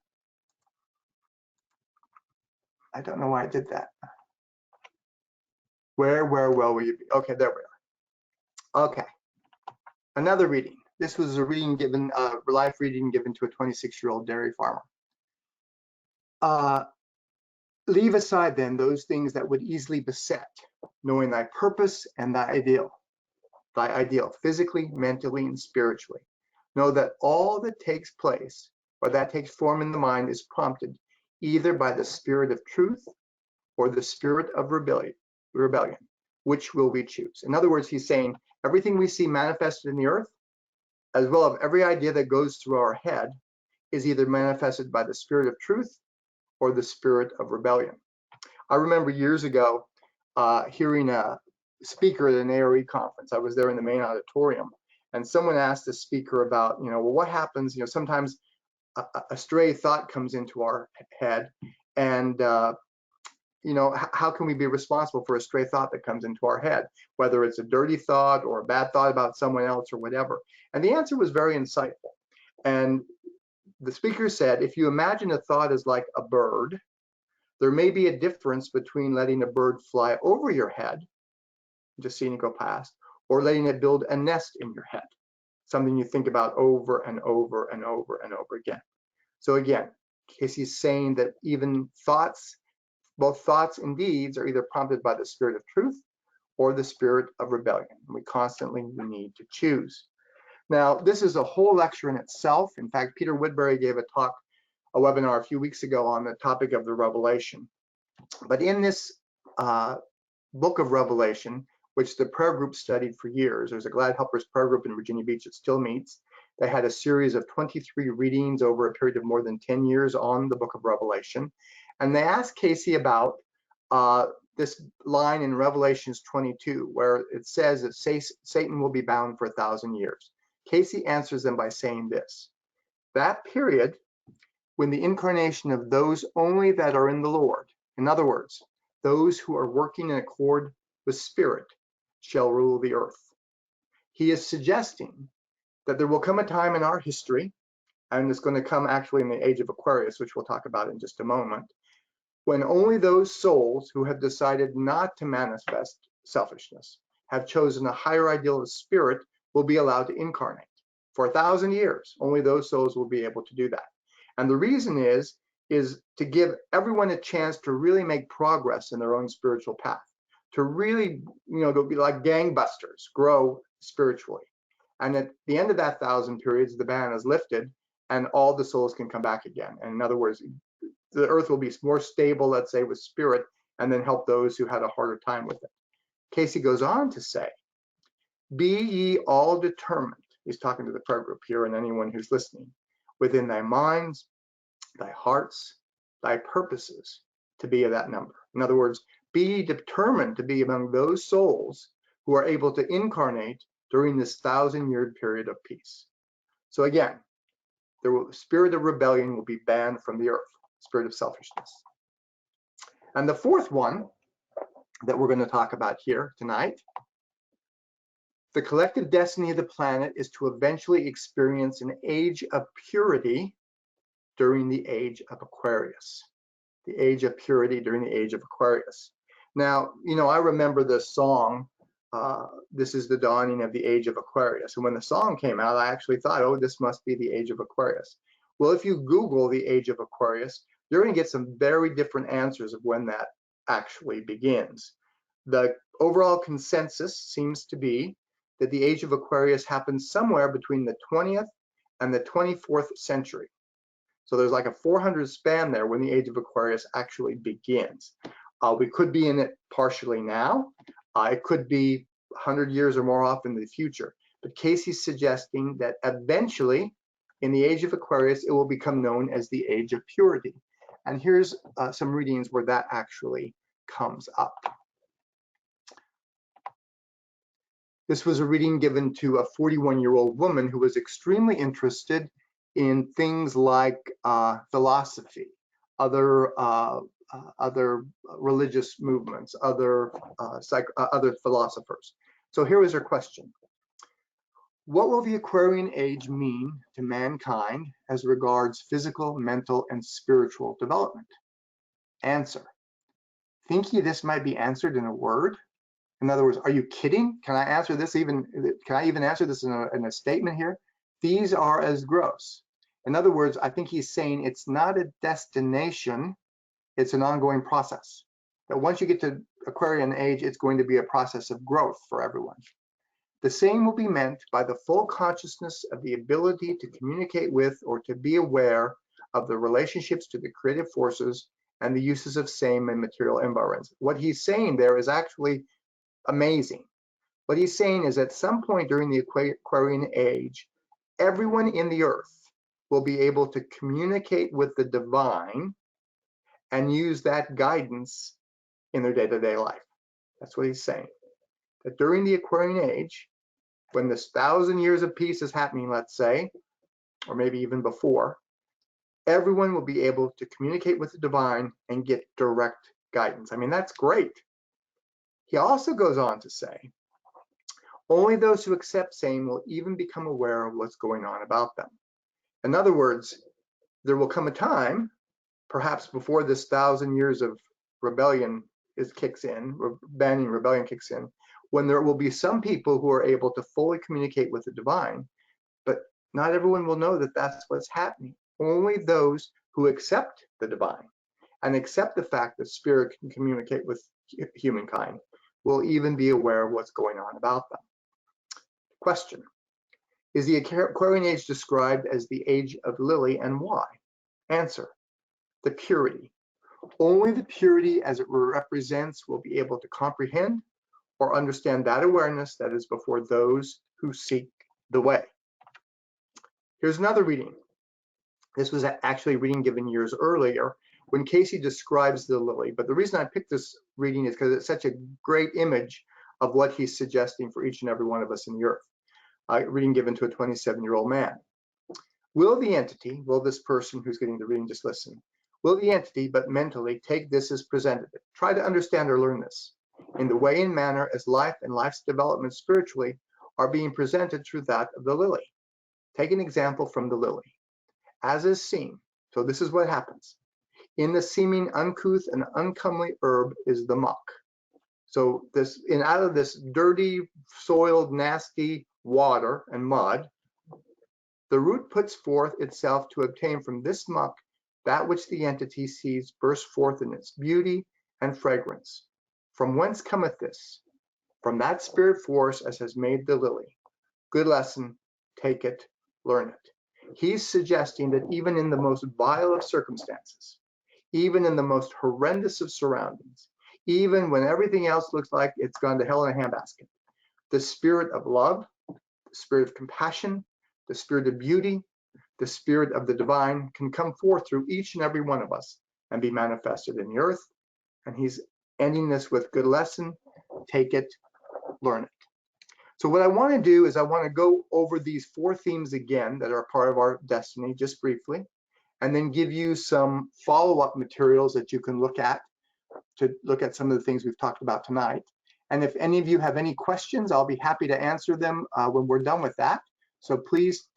I don't know why I did that. Where will we be? Okay, there we are. Okay, another reading. This was a reading given, life reading given to a 26-year-old dairy farmer. Leave aside then those things that would easily beset, knowing thy purpose and thy ideal physically, mentally, and spiritually. Know that all that takes place or that takes form in the mind is prompted either by the spirit of truth or the spirit of rebellion. Which will we choose? In other words, he's saying everything we see manifested in the earth, as well as every idea that goes through our head, is either manifested by the spirit of truth or the spirit of rebellion. I remember years ago hearing a speaker at an A.R.E. conference. I was there in the main auditorium, and someone asked the speaker about, well, what happens, sometimes a stray thought comes into our head, and how can we be responsible for a stray thought that comes into our head, whether it's a dirty thought or a bad thought about someone else or whatever? And the answer was very insightful. And the speaker said, if you imagine a thought as like a bird, there may be a difference between letting a bird fly over your head, just seeing it go past, or letting it build a nest in your head, something you think about over and over and over and over again. So again, Cayce is saying that even thoughts, both thoughts and deeds, are either prompted by the spirit of truth or the spirit of rebellion. We constantly need to choose. Now, this is a whole lecture in itself. In fact, Peter Woodbury gave a webinar a few weeks ago on the topic of the Revelation. But in this book of Revelation, which the prayer group studied for years, there's a Glad Helpers prayer group in Virginia Beach that still meets. They had a series of 23 readings over a period of more than 10 years on the book of Revelation. And they asked Cayce about this line in Revelations 22, where it says that Satan will be bound for 1,000 years. Cayce answers them by saying this: that period, when the incarnation of those only that are in the Lord, in other words, those who are working in accord with spirit, shall rule the earth. He is suggesting that there will come a time in our history, and it's going to come actually in the age of Aquarius, which we'll talk about in just a moment, when only those souls who have decided not to manifest selfishness, have chosen a higher ideal of spirit, will be allowed to incarnate. For 1,000 years, only those souls will be able to do that. And the reason is to give everyone a chance to really make progress in their own spiritual path, to really, to be like gangbusters, grow spiritually. And at the end of that 1,000 periods, the ban is lifted and all the souls can come back again. And in other words, the earth will be more stable, let's say, with spirit, and then help those who had a harder time with it. Cayce goes on to say, be ye all determined. He's talking to the prayer group here and anyone who's listening, within thy minds, thy hearts, thy purposes, to be of that number. In other words, be determined to be among those souls who are able to incarnate during this 1,000-year period of peace. So again, the spirit of rebellion will be banned from the earth, spirit of selfishness. And the fourth one that we're going to talk about here tonight, the collective destiny of the planet is to eventually experience an age of purity during the age of Aquarius. The age of purity during the age of Aquarius. Now, I remember the song, This is the Dawning of the Age of Aquarius. And when the song came out, I actually thought, oh, this must be the age of Aquarius. Well, if you Google the age of Aquarius, you're going to get some very different answers of when that actually begins. The overall consensus seems to be that the age of Aquarius happens somewhere between the 20th and the 24th century. So there's like a 400 span there when the age of Aquarius actually begins. We could be in it partially now. It could be 100 years or more off in the future. But Cayce is suggesting that eventually, in the age of Aquarius, it will become known as the age of purity. And here's some readings where that actually comes up. This was a reading given to a 41-year-old woman who was extremely interested in things like philosophy, other religious movements, other philosophers. So here is her question. What will the Aquarian age mean to mankind as regards physical, mental, and spiritual development? Answer. Think you this might be answered in a word? In other words, are you kidding? Can I answer this can I even answer this in a statement here? These are as gross. In other words, I think he's saying it's not a destination, it's an ongoing process. That once you get to Aquarian age, it's going to be a process of growth for everyone. The same will be meant by the full consciousness of the ability to communicate with or to be aware of the relationships to the creative forces and the uses of same and material environments. What he's saying there is actually amazing. What he's saying is at some point during the Aquarian age, everyone in the earth will be able to communicate with the divine and use that guidance in their day-to-day life. That's what he's saying. That during the Aquarian age, when this 1,000 years of peace is happening, let's say, or maybe even before, everyone will be able to communicate with the divine and get direct guidance. I mean, that's great. He also goes on to say, only those who accept same will even become aware of what's going on about them. In other words, there will come a time, perhaps before this 1,000 years of rebellion kicks in, banning rebellion kicks in, when there will be some people who are able to fully communicate with the divine, but not everyone will know that that's what's happening. Only those who accept the divine and accept the fact that spirit can communicate with humankind will even be aware of what's going on about them. Question. Is the Aquarian age described as the age of Lily, and why? Answer. The purity. Only the purity as it represents will be able to comprehend or understand that awareness that is before those who seek the way. Here's another reading. This was actually a reading given years earlier when Cayce describes the lily, but the reason I picked this reading is because it's such a great image of what he's suggesting for each and every one of us in the earth. Reading given to a 27-year-old man. Will the entity, will this person who's getting the reading just listen, will the entity, but mentally, take this as presented? Try to understand or learn this in the way and manner as life and life's development spiritually are being presented through that of the lily. Take an example from the lily. As is seen, so this is what happens. In the seeming uncouth and uncomely herb is the muck. So out of this dirty, soiled, nasty water and mud, the root puts forth itself to obtain from this muck that which the entity sees burst forth in its beauty and fragrance. From whence cometh this? From that spirit force as has made the lily. Good lesson, take it, learn it. He's suggesting that even in the most vile of circumstances, even in the most horrendous of surroundings, even when everything else looks like it's gone to hell in a handbasket, the spirit of love, the spirit of compassion, the spirit of beauty, the spirit of the divine can come forth through each and every one of us and be manifested in the earth. And he's ending this with good lesson, take it, learn it. So what I want to do is I want to go over these 4 themes again that are part of our destiny, just briefly, and then give you some follow-up materials that you can look at to look at some of the things we've talked about tonight. And if any of you have any questions, I'll be happy to answer them when we're done with that. So please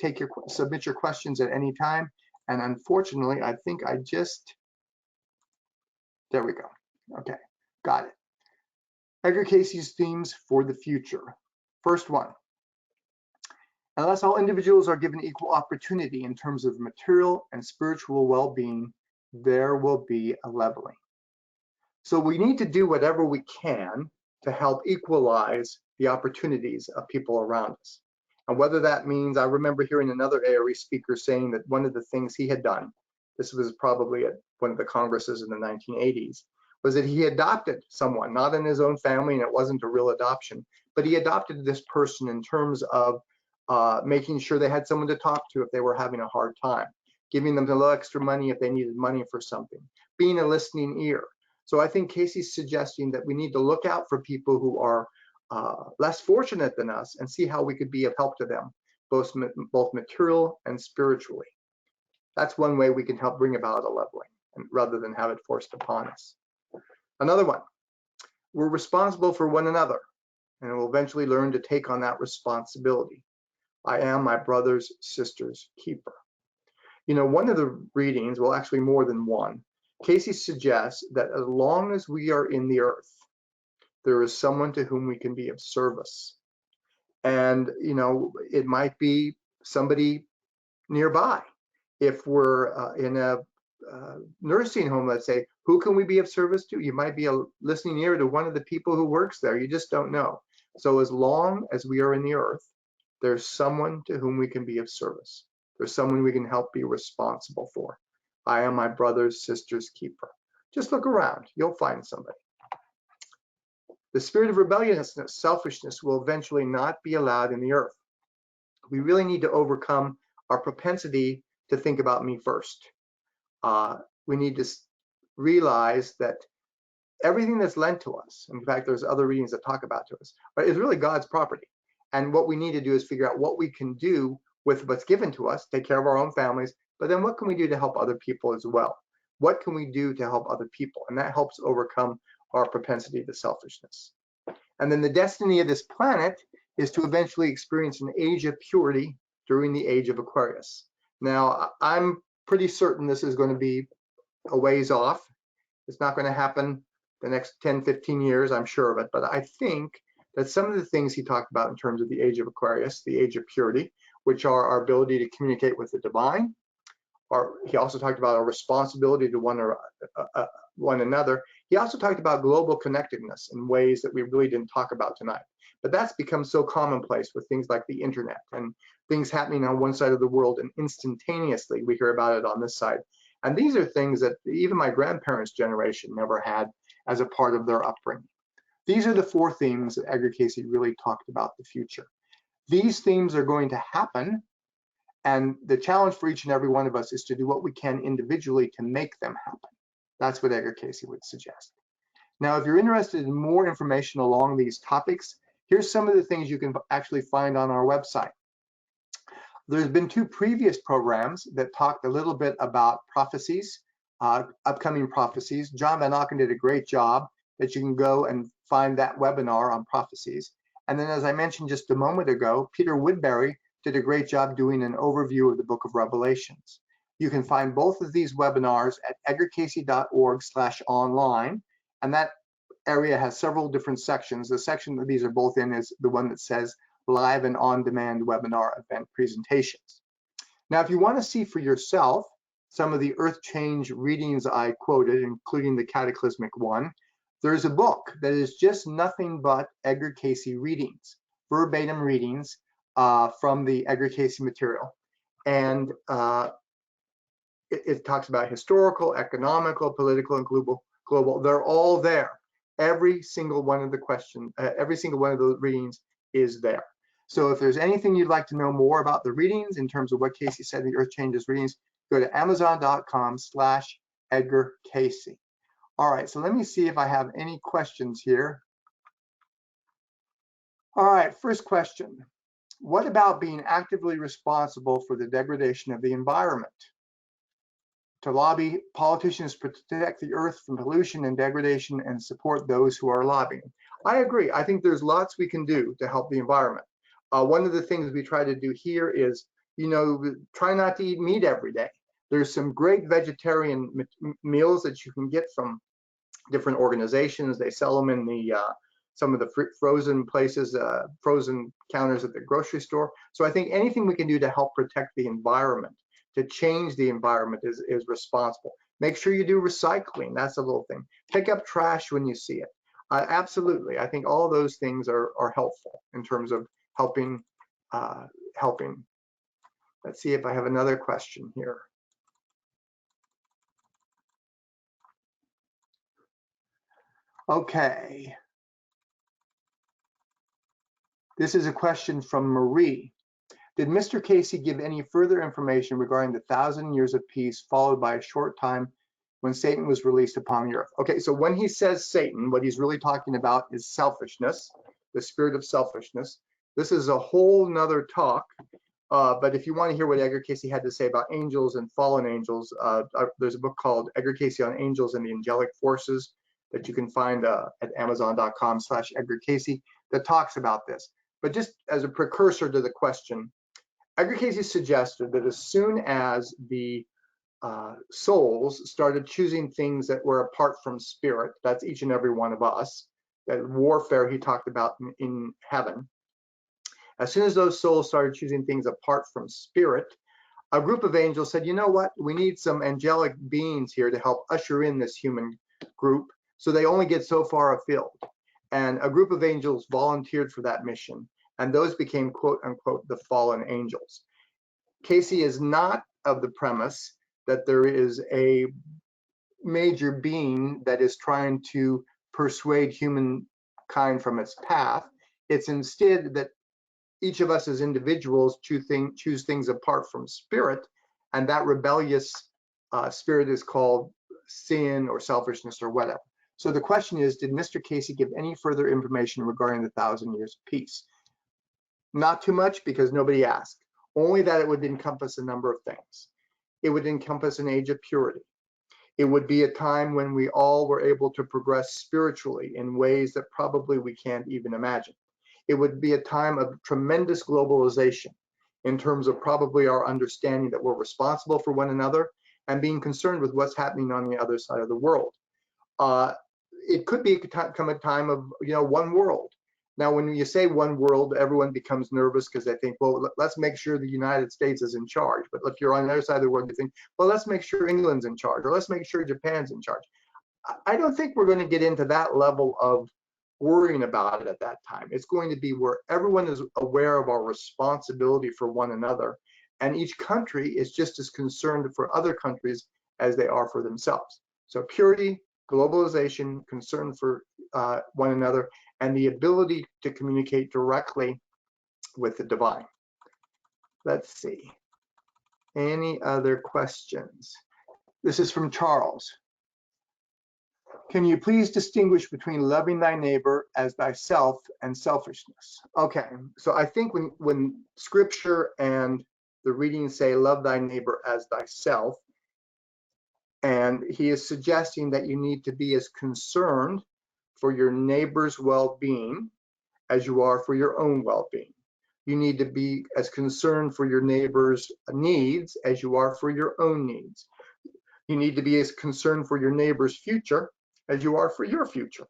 submit your questions at any time. And unfortunately, I think there we go. Okay, got it. Edgar Cayce's themes for the future. First one, unless all individuals are given equal opportunity in terms of material and spiritual well-being, there will be a leveling. So we need to do whatever we can to help equalize the opportunities of people around us. And whether that means, I remember hearing another A.R.E. speaker saying that one of the things he had done, this was probably at one of the congresses in the 1980s, was that he adopted someone, not in his own family, and it wasn't a real adoption, but he adopted this person in terms of making sure they had someone to talk to if they were having a hard time, giving them a little extra money if they needed money for something, being a listening ear. So I think Cayce's suggesting that we need to look out for people who are less fortunate than us and see how we could be of help to them, both material and spiritually. That's one way we can help bring about a leveling, rather than have it forced upon us. Another one, we're responsible for one another, and we'll eventually learn to take on that responsibility. I am my brother's, sister's keeper. You know, one of the readings, well, actually more than one, Cayce suggests that as long as we are in the earth, there is someone to whom we can be of service. And, you know, it might be somebody nearby. If we're in a nursing home, let's say, who can we be of service to? You might be a listening ear to one of the people who works there. You just don't know. So as long as we are in the earth, there's someone to whom we can be of service. There's someone we can help be responsible for. I am my brother's, sister's keeper. Just look around. You'll find somebody. The spirit of rebelliousness, selfishness will eventually not be allowed in the earth. We really need to overcome our propensity to think about me first. We need to realize that everything that's lent to us, in fact, there's other readings that talk about to us, but is really God's property. And what we need to do is figure out what we can do with what's given to us, take care of our own families, but then what can we do to help other people as well? What can we do to help other people? And that helps overcome our propensity to selfishness. And then the destiny of this planet is to eventually experience an age of purity during the age of Aquarius. Now, I'm pretty certain this is going to be a ways off. It's not going to happen the next 10, 15 years, I'm sure of it. But I think that some of the things he talked about in terms of the age of Aquarius, the age of purity, which are our ability to communicate with the divine, he also talked about our responsibility to one another. He also talked about global connectedness in ways that we really didn't talk about tonight. But that's become so commonplace with things like the internet and things happening on one side of the world, and instantaneously we hear about it on this side. And these are things that even my grandparents' generation never had as a part of their upbringing. These are the four themes that Edgar Cayce really talked about the future. These themes are going to happen, and the challenge for each and every one of us is to do what we can individually to make them happen. That's what Edgar Cayce would suggest. Now, if you're interested in more information along these topics, here's some of the things you can actually find on our website. There's been 2 previous programs that talked a little bit about prophecies, upcoming prophecies. John Van Auken did a great job that you can go and find that webinar on prophecies. And then, as I mentioned just a moment ago, Peter Woodbury did a great job doing an overview of the book of Revelations. You can find both of these webinars at edgarcayce.org/online, and that area has several different sections. The section that these are both in is the one that says live and on-demand webinar event presentations. Now, if you want to see for yourself some of the earth change readings I quoted, including the cataclysmic one, there's a book that is just nothing but Edgar Cayce readings, verbatim readings from the Edgar Cayce material. And it talks about historical, economical, political, and global. They're all there. Every single one of the questions, every single one of those readings is there. So if there's anything you'd like to know more about the readings in terms of what Cayce said in the Earth Changes readings, go to amazon.com/Edgar Cayce. All right, so let me see if I have any questions here. All right, first question. What about being actively responsible for the degradation of the environment? To lobby politicians to protect the earth from pollution and degradation and support those who are lobbying. I agree. I think there's lots we can do to help the environment. One of the things we try to do here is, try not to eat meat every day. There's some great vegetarian meals that you can get from different organizations. They sell them in the some of the frozen places, frozen counters at the grocery store. So I think anything we can do to help protect the environment, to change the environment is responsible. Make sure you do recycling. That's a little thing. Pick up trash when you see it. Absolutely. I think all those things are helpful in terms of helping. Let's see if I have another question here. Okay. This is a question from Marie. Did Mr. Cayce give any further information regarding the 1,000 years of peace followed by a short time when Satan was released upon the earth? Okay, so when he says Satan, what he's really talking about is selfishness, the spirit of selfishness. This is a whole nother talk, but if you want to hear what Edgar Cayce had to say about angels and fallen angels, there's a book called Edgar Cayce on Angels and the Angelic Forces that you can find at amazon.com/Edgar Cayce that talks about this. But just as a precursor to the question, Edgar Cayce suggested that as soon as the souls started choosing things that were apart from spirit, that's each and every one of us, that warfare he talked about in heaven, as soon as those souls started choosing things apart from spirit, a group of angels said, you know what, we need some angelic beings here to help usher in this human group, so they only get so far afield. And a group of angels volunteered for that mission, and those became, quote unquote, the fallen angels. Cayce is not of the premise that there is a major being that is trying to persuade humankind from its path. It's instead that each of us as individuals choose things apart from spirit, and that rebellious spirit is called sin or selfishness or whatever. So the question is, did Mr. Cayce give any further information regarding the 1,000 years of peace? Not too much, because nobody asked. Only that it would encompass a number of things. It would encompass an age of purity. It would be a time when we all were able to progress spiritually in ways that probably we can't even imagine. It would be a time of tremendous globalization in terms of probably our understanding that we're responsible for one another and being concerned with what's happening on the other side of the world. It could become a time of, one world. Now, when you say one world, everyone becomes nervous because they think, well, let's make sure the United States is in charge. But if you're on the other side of the world, you think, well, let's make sure England's in charge, or let's make sure Japan's in charge. I don't think we're going to get into that level of worrying about it at that time. It's going to be where everyone is aware of our responsibility for one another, and each country is just as concerned for other countries as they are for themselves. So purity, globalization, concern for one another, and the ability to communicate directly with the divine. Let's see. Any other questions? This is from Charles. Can you please distinguish between loving thy neighbor as thyself and selfishness? Okay, so I think when scripture and the readings say love thy neighbor as thyself, and he is suggesting that you need to be as concerned for your neighbor's well-being as you are for your own well-being. You need to be as concerned for your neighbor's needs as you are for your own needs. You need to be as concerned for your neighbor's future as you are for your future.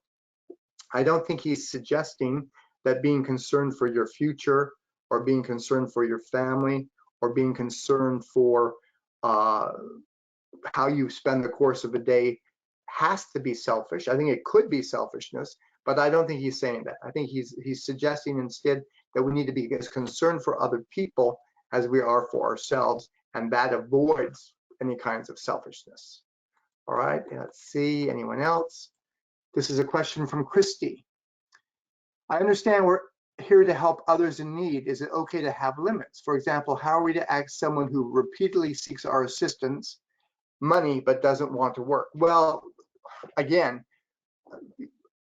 I don't think he's suggesting that being concerned for your future or being concerned for your family or being concerned for how you spend the course of a day has to be selfish. I think it could be selfishness, but I don't think he's saying that. I think he's suggesting instead that we need to be as concerned for other people as we are for ourselves, and that avoids any kinds of selfishness. All right, let's see, anyone else? This is a question from Christy. I understand we're here to help others in need. Is it okay to have limits? For example, how are we to ask someone who repeatedly seeks our assistance money but doesn't want to work? Well, again,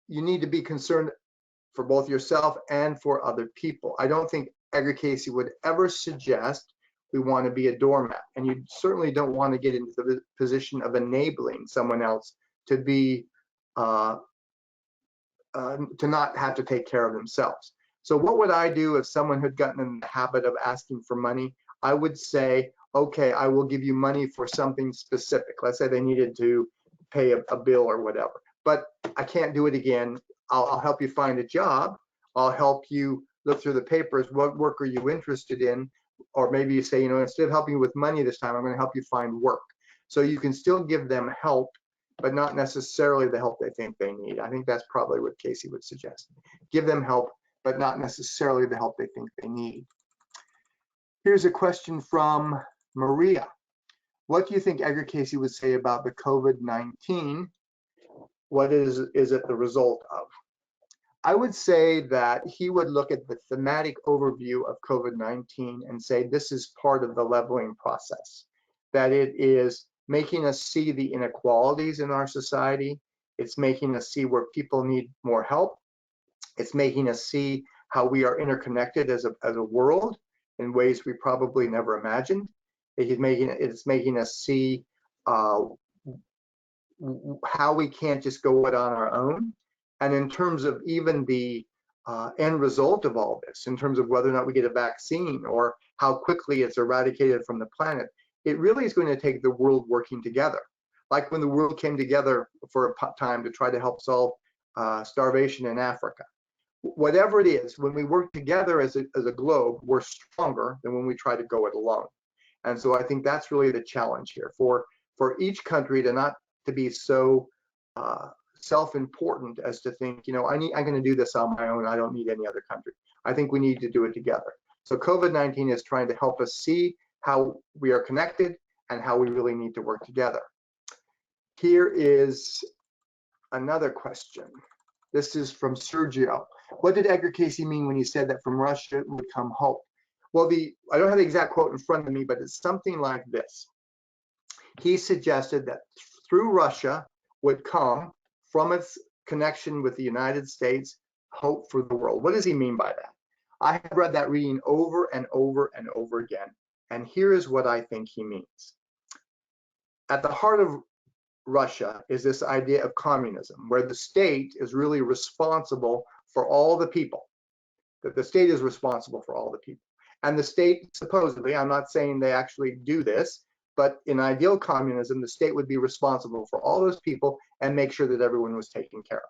you need to be concerned for both yourself and for other people. I don't think Edgar Cayce would ever suggest we want to be a doormat, and you certainly don't want to get into the position of enabling someone else to be to not have to take care of themselves. So what would I do if someone had gotten in the habit of asking for money? I would say, okay, I will give you money for something specific. Let's say they needed to pay a bill or whatever, but I can't do it again. I'll help you find a job. I'll help you look through the papers. What work are you interested in? Or maybe you say, instead of helping you with money this time, I'm going to help you find work. So you can still give them help, but not necessarily the help they think they need. I think that's probably what Cayce would suggest. Give them help, but not necessarily the help they think they need. Here's a question from Maria. What do you think Edgar Cayce would say about the COVID-19? What is it the result of? I would say that he would look at the thematic overview of COVID-19 and say this is part of the leveling process, that it is making us see the inequalities in our society. It's making us see where people need more help. It's making us see how we are interconnected as a world in ways we probably never imagined. It's making us see how we can't just go it on our own. And in terms of even the end result of all this, in terms of whether or not we get a vaccine or how quickly it's eradicated from the planet, it really is going to take the world working together. Like when the world came together for a time to try to help solve starvation in Africa. Whatever it is, when we work together as a globe, we're stronger than when we try to go it alone. And so I think that's really the challenge here for each country to not to be so self-important as to think, you know, I'm going to do this on my own. I don't need any other country. I think we need to do it together. So COVID-19 is trying to help us see how we are connected and how we really need to work together. Here is another question. This is from Sergio. What did Edgar Cayce mean when he said that from Russia would come hope? Well, I don't have the exact quote in front of me, but it's something like this. He suggested that through Russia would come, from its connection with the United States, hope for the world. What does he mean by that? I have read that reading over and over and over again, and here is what I think he means. At the heart of Russia is this idea of communism, where the state is really responsible for all the people, that the state is responsible for all the people. And the state, supposedly, I'm not saying they actually do this, but in ideal communism, the state would be responsible for all those people and make sure that everyone was taken care of.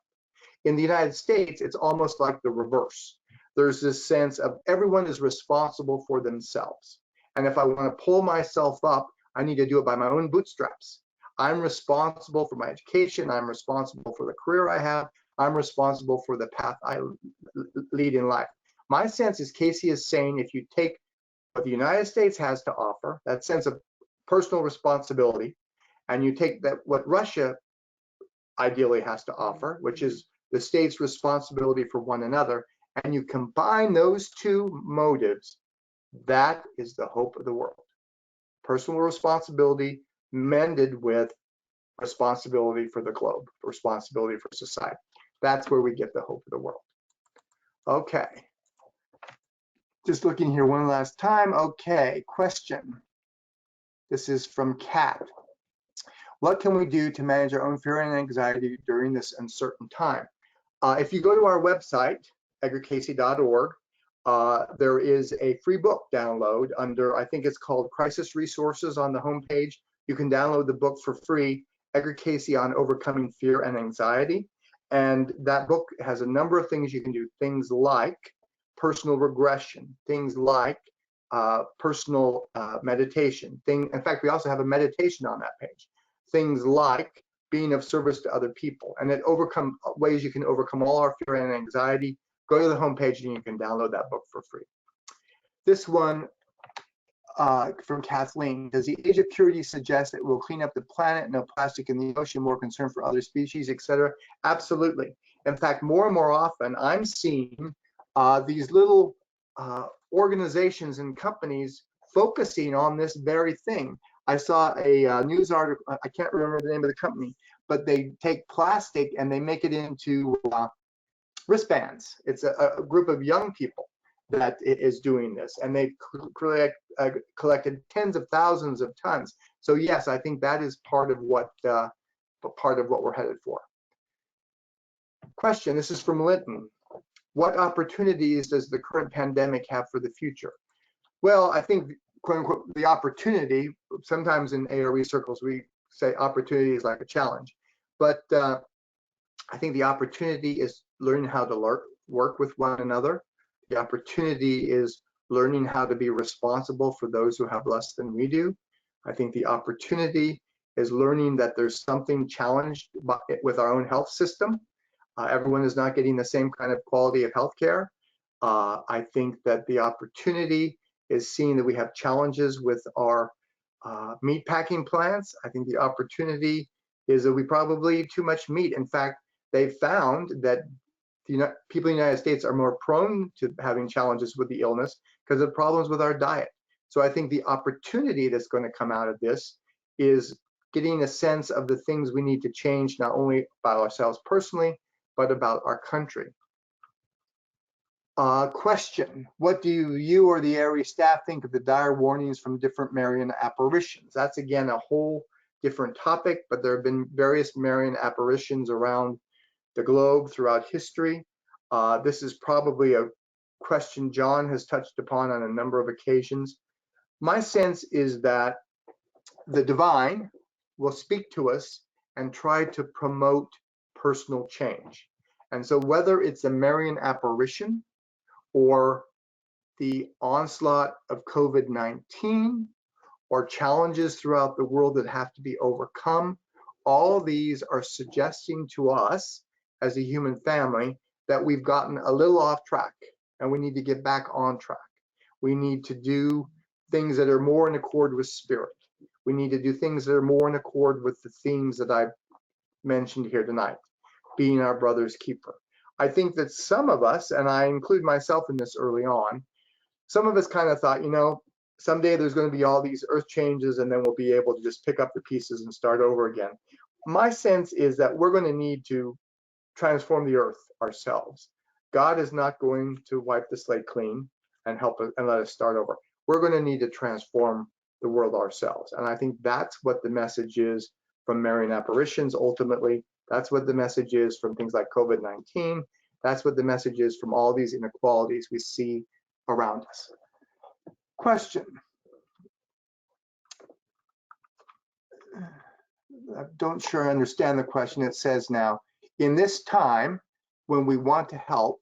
In the United States, it's almost like the reverse. There's this sense of everyone is responsible for themselves. And if I want to pull myself up, I need to do it by my own bootstraps. I'm responsible for my education. I'm responsible for the career I have. I'm responsible for the path I lead in life. My sense is Cayce is saying if you take what the United States has to offer, that sense of personal responsibility, and you take that what Russia ideally has to offer, which is the state's responsibility for one another, and you combine those two motives, that is the hope of the world. Personal responsibility mended with responsibility for the globe, responsibility for society. That's where we get the hope of the world. Okay. Just looking here one last time. Okay, question. This is from Kat. What can we do to manage our own fear and anxiety during this uncertain time? If you go to our website, edgarcayce.org, there is a free book download under, I think it's called Crisis Resources on the homepage. You can download the book for free, Edgar Cayce on Overcoming Fear and Anxiety. And that book has a number of things you can do, things like personal regression, things like personal meditation. In fact, we also have a meditation on that page. Things like being of service to other people, and ways you can overcome all our fear and anxiety. Go to the homepage and you can download that book for free. This one from Kathleen, does the age of purity suggest that we'll clean up the planet, no plastic in the ocean, more concern for other species, etc.? Absolutely. In fact, more and more often, I'm seeing these little organizations and companies focusing on this very thing. I saw a news article, I can't remember the name of the company, but they take plastic and they make it into wristbands. It's a group of young people that is doing this, and they've collected tens of thousands of tons. So yes, I think that is part of what we're headed for. Question, this is from Linton. What opportunities does the current pandemic have for the future? Well, I think, quote unquote, the opportunity, sometimes in A.R.E. circles, we say opportunity is like a challenge. But I think the opportunity is learning how to work with one another. The opportunity is learning how to be responsible for those who have less than we do. I think the opportunity is learning that there's something challenged with our own health system. Everyone is not getting the same kind of quality of healthcare. I think that the opportunity is seeing that we have challenges with our meat packing plants. I think the opportunity is that we probably eat too much meat. In fact, they found that people in the United States are more prone to having challenges with the illness because of problems with our diet. So I think the opportunity that's going to come out of this is getting a sense of the things we need to change, not only about ourselves personally, but about our country. Question, what do you or the A.R.E staff think of the dire warnings from different Marian apparitions? That's again a whole different topic, but there have been various Marian apparitions around the globe throughout history. This is probably a question John has touched upon on a number of occasions. My sense is that the divine will speak to us and try to promote personal change. And so whether it's a Marian apparition or the onslaught of COVID-19 or challenges throughout the world that have to be overcome, all these are suggesting to us as a human family that we've gotten a little off track and we need to get back on track. We need to do things that are more in accord with spirit. We need to do things that are more in accord with the themes that I've mentioned here tonight, being our brother's keeper. I think that some of us, and I include myself in this early on, some of us kind of thought, someday there's going to be all these earth changes and then we'll be able to just pick up the pieces and start over again. My sense is that we're going to need to transform the earth ourselves. God is not going to wipe the slate clean and help us and let us start over. We're going to need to transform the world ourselves. And I think that's what the message is from Marian apparitions ultimately. That's what the message is from things like COVID-19. That's what the message is from all these inequalities we see around us. Question. I don't sure understand the question. It says now, in this time when we want to help,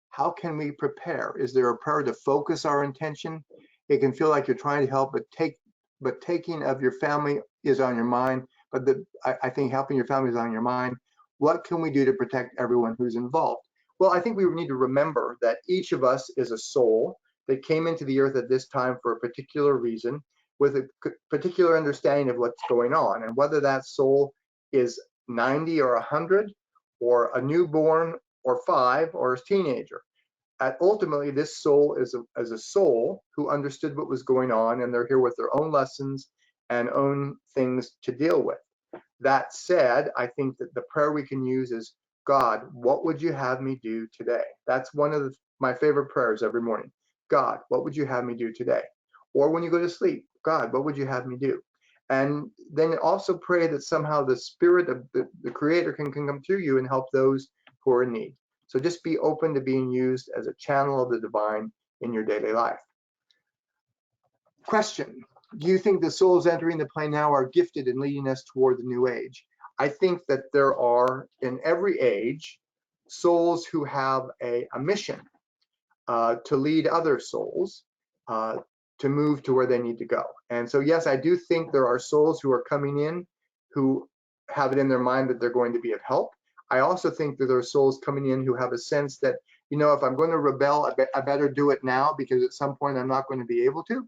how can we prepare? Is there a prayer to focus our intention? It can feel like you're trying to help, but taking of your family is on your mind. But I think helping your family is on your mind. What can we do to protect everyone who's involved? Well, I think we need to remember that each of us is a soul that came into the earth at this time for a particular reason, with a particular understanding of what's going on. And whether that soul is 90 or 100, or a newborn, or 5, or a teenager, ultimately this soul is a soul who understood what was going on, and they're here with their own lessons and own things to deal with. That said, I think that the prayer we can use is, God, what would you have me do today? That's one of my favorite prayers every morning. God, what would you have me do today? Or when you go to sleep, God, what would you have me do? And then also pray that somehow the spirit of the Creator can come through you and help those who are in need. So just be open to being used as a channel of the divine in your daily life. Question. Do you think the souls entering the plane now are gifted in leading us toward the new age? I think that there are, in every age, souls who have a mission to lead other souls to move to where they need to go. And so, yes, I do think there are souls who are coming in who have it in their mind that they're going to be of help. I also think that there are souls coming in who have a sense that, if I'm going to rebel, I better do it now, because at some point I'm not going to be able to.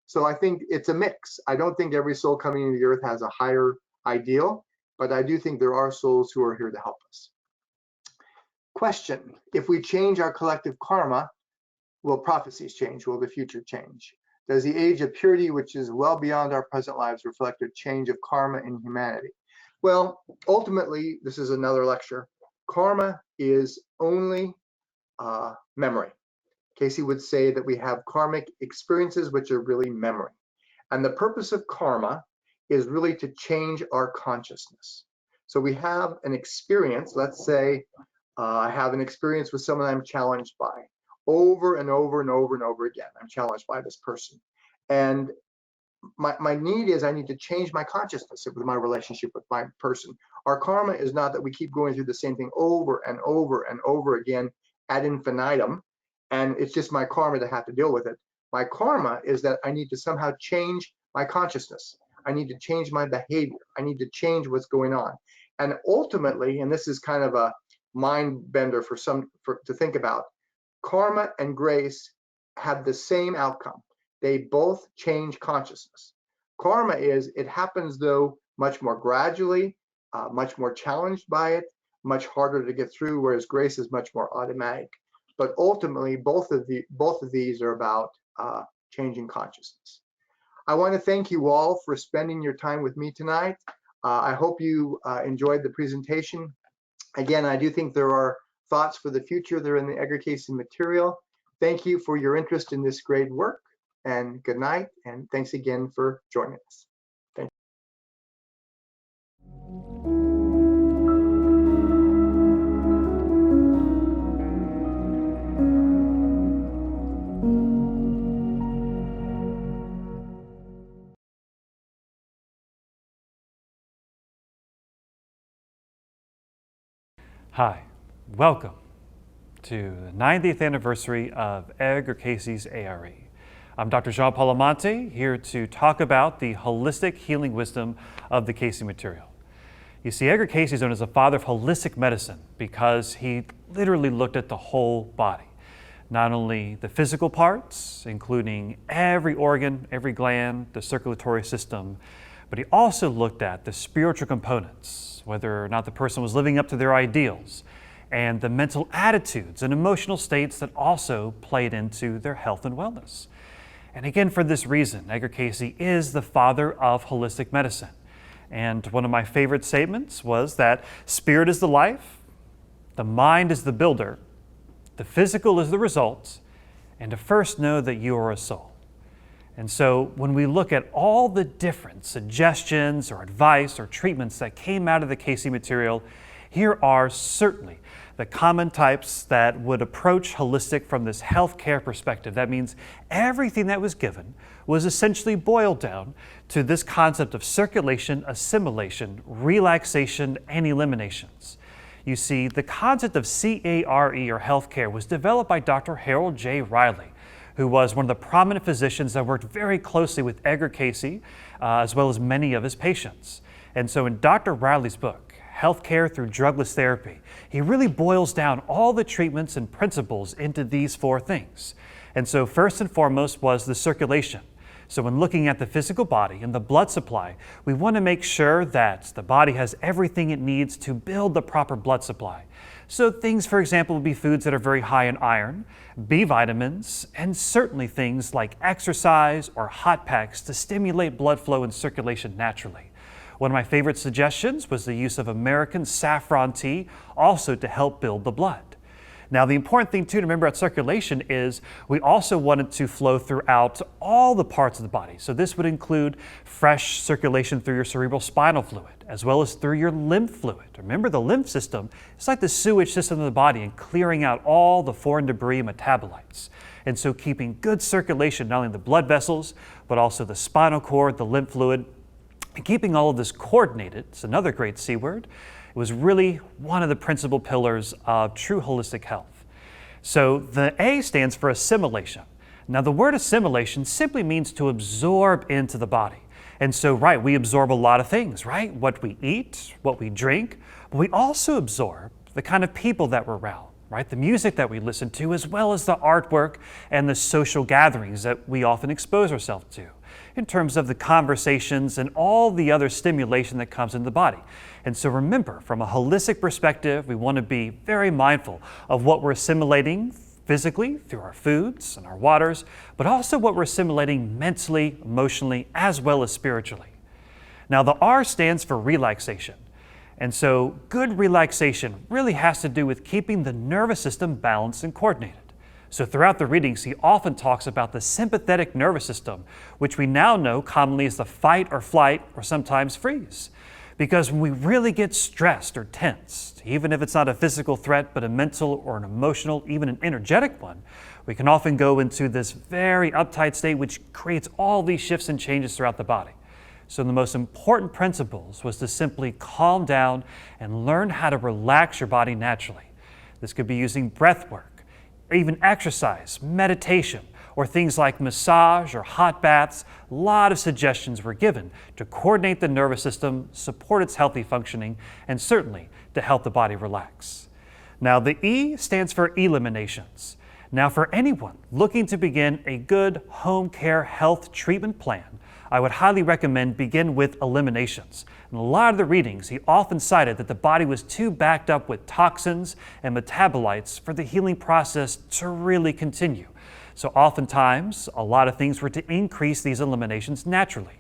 So I think it's a mix. I don't think every soul coming into the earth has a higher ideal, but I do think there are souls who are here to help us. Question. If we change our collective karma, will prophecies change? Will the future change? Does the age of purity, which is well beyond our present lives, reflect a change of karma in humanity? Well, ultimately, this is another lecture. Karma is only memory. Cayce would say that we have karmic experiences, which are really memory. And the purpose of karma is really to change our consciousness. So we have an experience, let's say I have an experience with someone I'm challenged by. Over and over and over and over again, I'm challenged by this person. And my need is I need to change my consciousness with my relationship with my person. Our karma is not that we keep going through the same thing over and over and over again ad infinitum, and it's just my karma to have to deal with it. My karma is that I need to somehow change my consciousness. I need to change my behavior. I need to change what's going on. And ultimately, and this is kind of a mind bender to think about, karma and grace have the same outcome. They both change consciousness. Karma it happens though much more gradually, much more challenged by it, much harder to get through, whereas grace is much more automatic. But ultimately, both of these are about changing consciousness. I want to thank you all for spending your time with me tonight. I hope you enjoyed the presentation. Again, I do think there are thoughts for the future. They're in the Edgar Cayce material. Thank you for your interest in this great work, and good night, and thanks again for joining us. Thank you. Hi, welcome to the 90th anniversary of Edgar Cayce's A.R.E. I'm Dr. Jean-Paul Amonte, here to talk about the holistic healing wisdom of the Cayce material. You see, Edgar Cayce is known as the father of holistic medicine because he literally looked at the whole body. Not only the physical parts, including every organ, every gland, the circulatory system, but he also looked at the spiritual components, whether or not the person was living up to their ideals, and the mental attitudes and emotional states that also played into their health and wellness. And again, for this reason, Edgar Cayce is the father of holistic medicine. And one of my favorite statements was that spirit is the life, the mind is the builder, the physical is the result, and to first know that you are a soul. And so when we look at all the different suggestions or advice or treatments that came out of the Cayce material, here are certainly the common types that would approach holistic from this healthcare perspective. That means everything that was given was essentially boiled down to this concept of circulation, assimilation, relaxation, and eliminations. You see, the concept of C.A.R.E. or healthcare was developed by Dr. Harold J. Riley, who was one of the prominent physicians that worked very closely with Edgar Cayce, as well as many of his patients. And so in Dr. Riley's book, Healthcare Through Drugless Therapy, he really boils down all the treatments and principles into these four things. And so first and foremost was the circulation. So when looking at the physical body and the blood supply, we want to make sure that the body has everything it needs to build the proper blood supply. So things, for example, would be foods that are very high in iron, B vitamins, and certainly things like exercise or hot packs to stimulate blood flow and circulation naturally. One of my favorite suggestions was the use of American saffron tea, also to help build the blood. Now, the important thing too to remember about circulation is we also want it to flow throughout all the parts of the body. So this would include fresh circulation through your cerebral spinal fluid, as well as through your lymph fluid. Remember, the lymph system is like the sewage system of the body and clearing out all the foreign debris and metabolites. And so keeping good circulation, not only in the blood vessels, but also the spinal cord, the lymph fluid, and keeping all of this coordinated, it's another great C word, it was really one of the principal pillars of true holistic health. So the A stands for assimilation. Now the word assimilation simply means to absorb into the body. And so, right, we absorb a lot of things, right? What we eat, what we drink, but we also absorb the kind of people that we're around, right? The music that we listen to, as well as the artwork and the social gatherings that we often expose ourselves to, in terms of the conversations and all the other stimulation that comes in the body. And so remember, from a holistic perspective, we want to be very mindful of what we're assimilating physically through our foods and our waters, but also what we're assimilating mentally, emotionally, as well as spiritually. Now the R stands for relaxation. And so good relaxation really has to do with keeping the nervous system balanced and coordinated. So throughout the readings, he often talks about the sympathetic nervous system, which we now know commonly as the fight or flight or sometimes freeze. Because when we really get stressed or tensed, even if it's not a physical threat, but a mental or an emotional, even an energetic one, we can often go into this very uptight state, which creates all these shifts and changes throughout the body. So the most important principles was to simply calm down and learn how to relax your body naturally. This could be using breath work, or even exercise, meditation, or things like massage or hot baths. A lot of suggestions were given to coordinate the nervous system, support its healthy functioning, and certainly to help the body relax. Now the E stands for eliminations. Now for anyone looking to begin a good home care health treatment plan, I would highly recommend begin with eliminations. In a lot of the readings, he often cited that the body was too backed up with toxins and metabolites for the healing process to really continue. So oftentimes, a lot of things were to increase these eliminations naturally.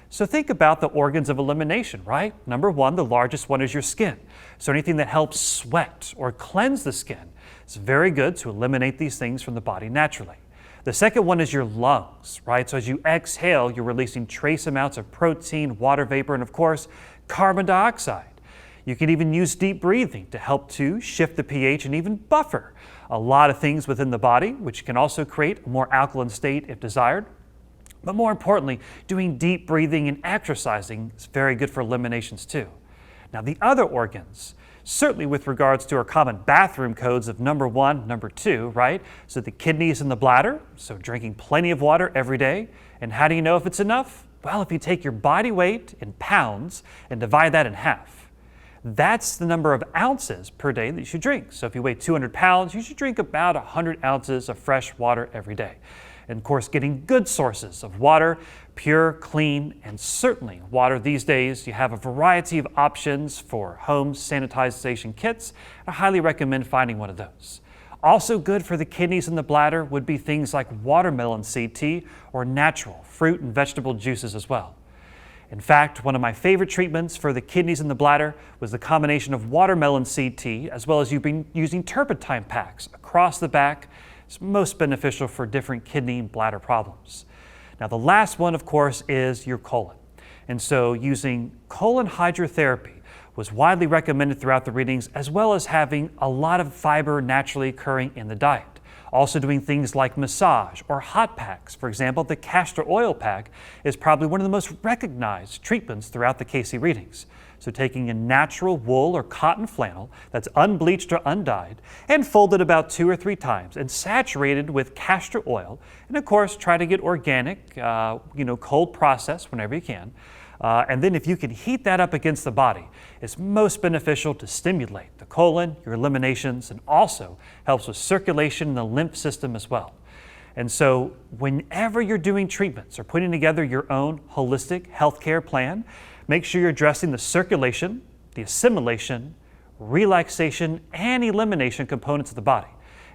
So think about the organs of elimination, right? Number one, the largest one is your skin. So anything that helps sweat or cleanse the skin, it's very good to eliminate these things from the body naturally. The second one is your lungs, right? So as you exhale, you're releasing trace amounts of protein, water vapor, and of course, carbon dioxide. You can even use deep breathing to help to shift the pH and even buffer a lot of things within the body, which can also create a more alkaline state if desired. But more importantly, doing deep breathing and exercising is very good for eliminations too. Now the other organs, certainly with regards to our common bathroom codes of number 1, number 2, right? So the kidneys and the bladder, so drinking plenty of water every day. And how do you know if it's enough? Well, if you take your body weight in pounds and divide that in half, that's the number of ounces per day that you should drink. So if you weigh 200 pounds, you should drink about 100 ounces of fresh water every day. And of course, getting good sources of water, pure, clean, and certainly water these days. You have a variety of options for home sanitization kits. I highly recommend finding one of those. Also good for the kidneys and the bladder would be things like watermelon seed tea or natural fruit and vegetable juices as well. In fact, one of my favorite treatments for the kidneys and the bladder was the combination of watermelon seed tea as well as using turpentine packs across the back. It's most beneficial for different kidney and bladder problems. Now the last one, of course, is your colon. And so using colon hydrotherapy was widely recommended throughout the readings, as well as having a lot of fiber naturally occurring in the diet. Also doing things like massage or hot packs. For example, the castor oil pack is probably one of the most recognized treatments throughout the Cayce readings. So taking a natural wool or cotton flannel that's unbleached or undyed and folded about 2 or 3 times and saturated with castor oil. And of course, try to get organic, cold processed whenever you can. And then if you can heat that up against the body, it's most beneficial to stimulate the colon, your eliminations, and also helps with circulation in the lymph system as well. And so whenever you're doing treatments or putting together your own holistic healthcare plan, make sure you're addressing the circulation, the assimilation, relaxation, and elimination components of the body.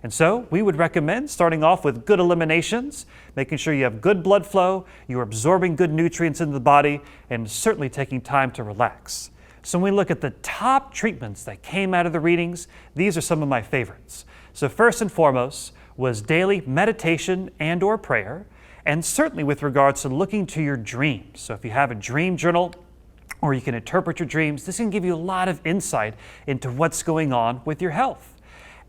And so we would recommend starting off with good eliminations, making sure you have good blood flow, you're absorbing good nutrients into the body, and certainly taking time to relax. So when we look at the top treatments that came out of the readings, these are some of my favorites. So first and foremost was daily meditation and or prayer, and certainly with regards to looking to your dreams. So if you have a dream journal, or you can interpret your dreams, this can give you a lot of insight into what's going on with your health.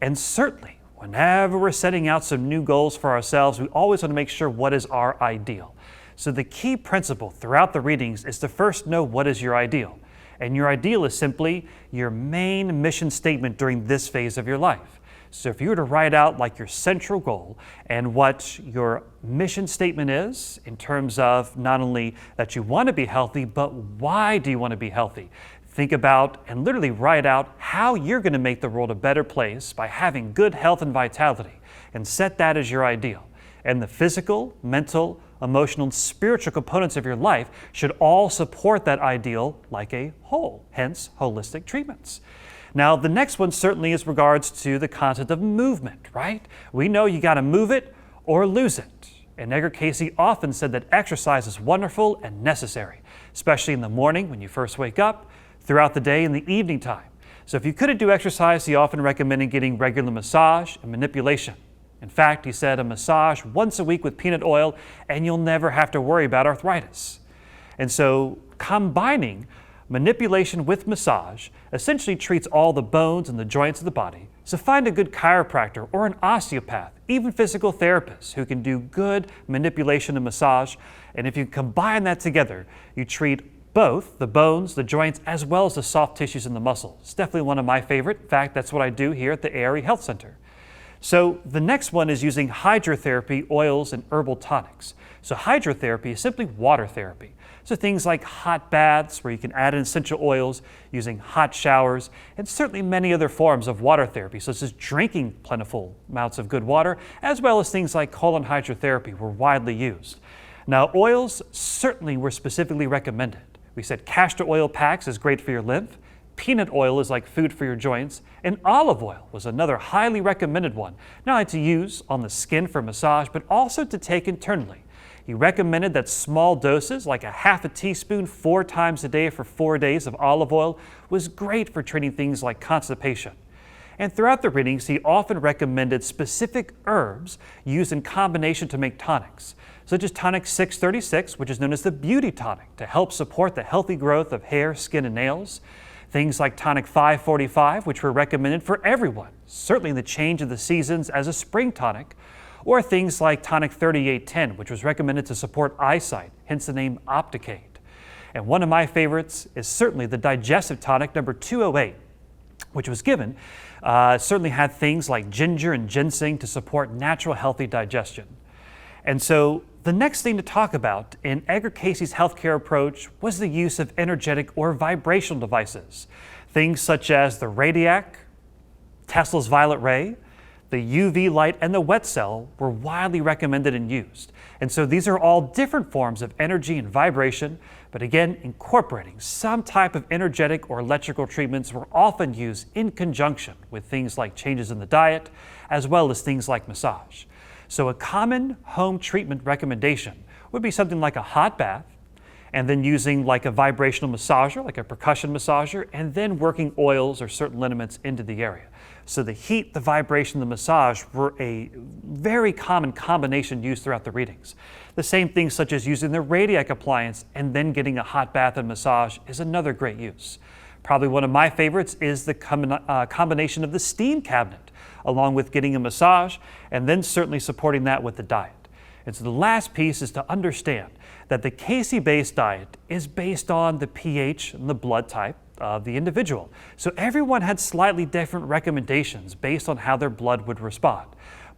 And certainly, whenever we're setting out some new goals for ourselves, we always want to make sure what is our ideal. So the key principle throughout the readings is to first know what is your ideal. And your ideal is simply your main mission statement during this phase of your life. So if you were to write out like your central goal and what your mission statement is in terms of not only that you want to be healthy, but why do you want to be healthy? Think about and literally write out how you're going to make the world a better place by having good health and vitality, and set that as your ideal. And the physical, mental, emotional, and spiritual components of your life should all support that ideal like a whole, hence holistic treatments. Now, the next one certainly is regards to the concept of movement, right? We know you got to move it or lose it. And Edgar Cayce often said that exercise is wonderful and necessary, especially in the morning when you first wake up, throughout the day in the evening time. So if you couldn't do exercise, he often recommended getting regular massage and manipulation. In fact, he said a massage once a week with peanut oil and you'll never have to worry about arthritis. And so combining manipulation with massage essentially treats all the bones and the joints of the body. So find a good chiropractor or an osteopath, even physical therapists who can do good manipulation and massage. And if you combine that together, you treat both the bones, the joints, as well as the soft tissues and the muscles. It's definitely one of my favorite. In fact, that's what I do here at the A.R.E. Health Center. So the next one is using hydrotherapy, oils, and herbal tonics. So hydrotherapy is simply water therapy. So things like hot baths where you can add in essential oils, using hot showers, and certainly many other forms of water therapy, such as drinking plentiful amounts of good water, as well as things like colon hydrotherapy were widely used. Now, oils certainly were specifically recommended. We said castor oil packs is great for your lymph, peanut oil is like food for your joints, and olive oil was another highly recommended one, not only to use on the skin for massage, but also to take internally. He recommended that small doses, like a half a teaspoon 4 times a day for 4 days of olive oil, was great for treating things like constipation. And throughout the readings, he often recommended specific herbs used in combination to make tonics, such as tonic 636, which is known as the beauty tonic, to help support the healthy growth of hair, skin, and nails. Things like tonic 545, which were recommended for everyone, certainly in the change of the seasons as a spring tonic, or things like tonic 3810, which was recommended to support eyesight, hence the name Opticate. And one of my favorites is certainly the digestive tonic number 208, which was given, certainly had things like ginger and ginseng to support natural healthy digestion. And so the next thing to talk about in Edgar Cayce's healthcare approach was the use of energetic or vibrational devices. Things such as the Radiac, Tesla's violet ray, the UV light, and the wet cell were widely recommended and used. And so these are all different forms of energy and vibration, but again, incorporating some type of energetic or electrical treatments were often used in conjunction with things like changes in the diet, as well as things like massage. So a common home treatment recommendation would be something like a hot bath, and then using like a vibrational massager, like a percussion massager, and then working oils or certain liniments into the area. So the heat, the vibration, the massage were a very common combination used throughout the readings. The same things such as using the Radiac appliance and then getting a hot bath and massage is another great use. Probably one of my favorites is the combination of the steam cabinet, along with getting a massage and then certainly supporting that with the diet. And so the last piece is to understand that the Cayce-based diet is based on the pH and the blood type of the individual. So everyone had slightly different recommendations based on how their blood would respond.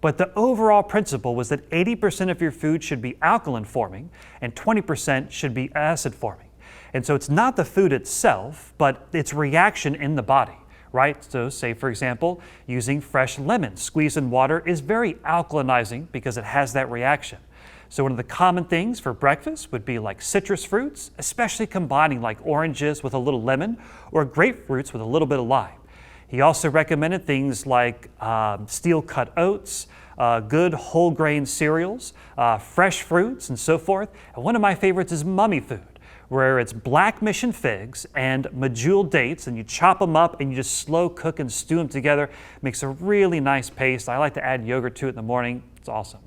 But the overall principle was that 80% of your food should be alkaline forming and 20% should be acid forming. And so it's not the food itself, but its reaction in the body, right? So say, for example, using fresh lemon squeezed in water is very alkalinizing because it has that reaction. So one of the common things for breakfast would be like citrus fruits, especially combining like oranges with a little lemon or grapefruits with a little bit of lime. He also recommended things like steel-cut oats, good whole grain cereals, fresh fruits, and so forth. And one of my favorites is mummy food, where it's black mission figs and medjool dates, and you chop them up and you just slow cook and stew them together. It makes a really nice paste. I like to add yogurt to it in the morning. It's awesome.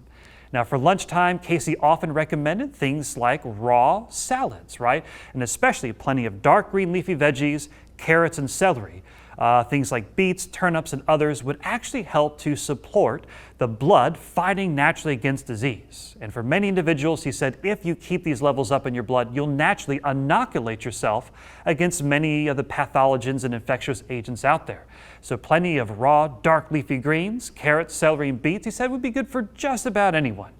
Now for lunchtime, Cayce often recommended things like raw salads, right? And especially plenty of dark green leafy veggies, carrots and celery. Things like beets, turnips, and others would actually help to support the blood fighting naturally against disease. And for many individuals, he said, if you keep these levels up in your blood, you'll naturally inoculate yourself against many of the pathogens and infectious agents out there. So plenty of raw, dark leafy greens, carrots, celery, and beets, he said would be good for just about anyone.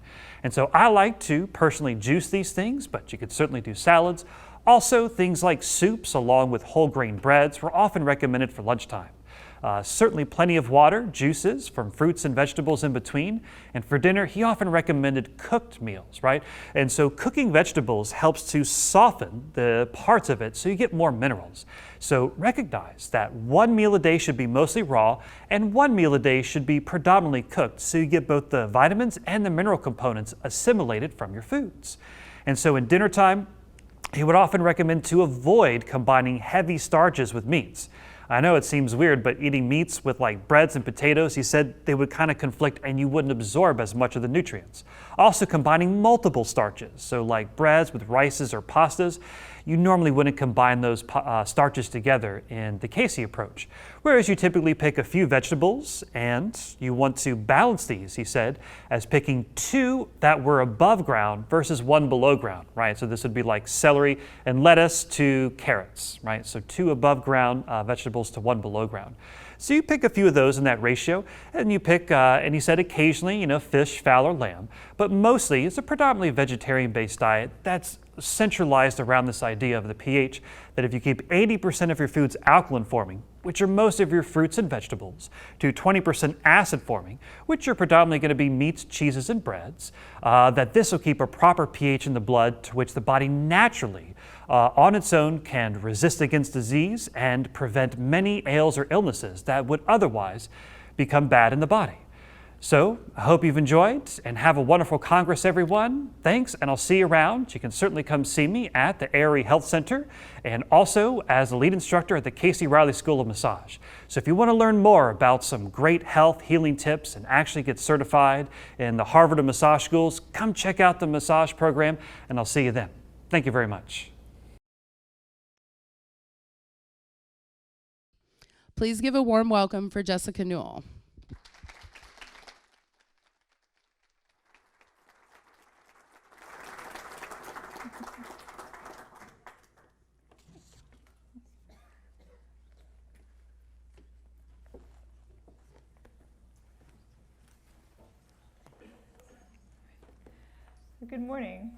And so I like to personally juice these things, but you could certainly do salads. Also, things like soups along with whole grain breads were often recommended for lunchtime. Certainly plenty of water, juices from fruits and vegetables in between. And for dinner, he often recommended cooked meals, right? And so cooking vegetables helps to soften the parts of it so you get more minerals. So recognize that one meal a day should be mostly raw and one meal a day should be predominantly cooked so you get both the vitamins and the mineral components assimilated from your foods. And so in dinner time, he would often recommend to avoid combining heavy starches with meats. I know it seems weird, but eating meats with like breads and potatoes, he said they would kind of conflict and you wouldn't absorb as much of the nutrients. Also combining multiple starches, so like breads with rices or pastas, you normally wouldn't combine those starches together in the Cayce approach. Whereas you typically pick a few vegetables and you want to balance these, he said, as picking 2 that were above ground versus 1 below ground, right? So this would be like celery and lettuce to carrots, right? So 2 above ground vegetables to 1 below ground. So you pick a few of those in that ratio, and you pick, and he said occasionally, fish, fowl, or lamb, but mostly it's a predominantly vegetarian-based diet that's centralized around this idea of the pH, that if you keep 80% of your foods alkaline forming which are most of your fruits and vegetables, to 20% acid forming, which are predominantly going to be meats, cheeses, and breads, that this will keep a proper pH in the blood to which the body naturally, on its own, can resist against disease and prevent many ails or illnesses that would otherwise become bad in the body. So I hope you've enjoyed and have a wonderful Congress, everyone. Thanks, and I'll see you around. You can certainly come see me at the A.R.E Health Center and also as a lead instructor at the Cayce Riley School of Massage. So if you want to learn more about some great health healing tips and actually get certified in the Harvard of Massage Schools, come check out the massage program, and I'll see you then. Thank you very much. Please give a warm welcome for Jessica Newell. Good morning.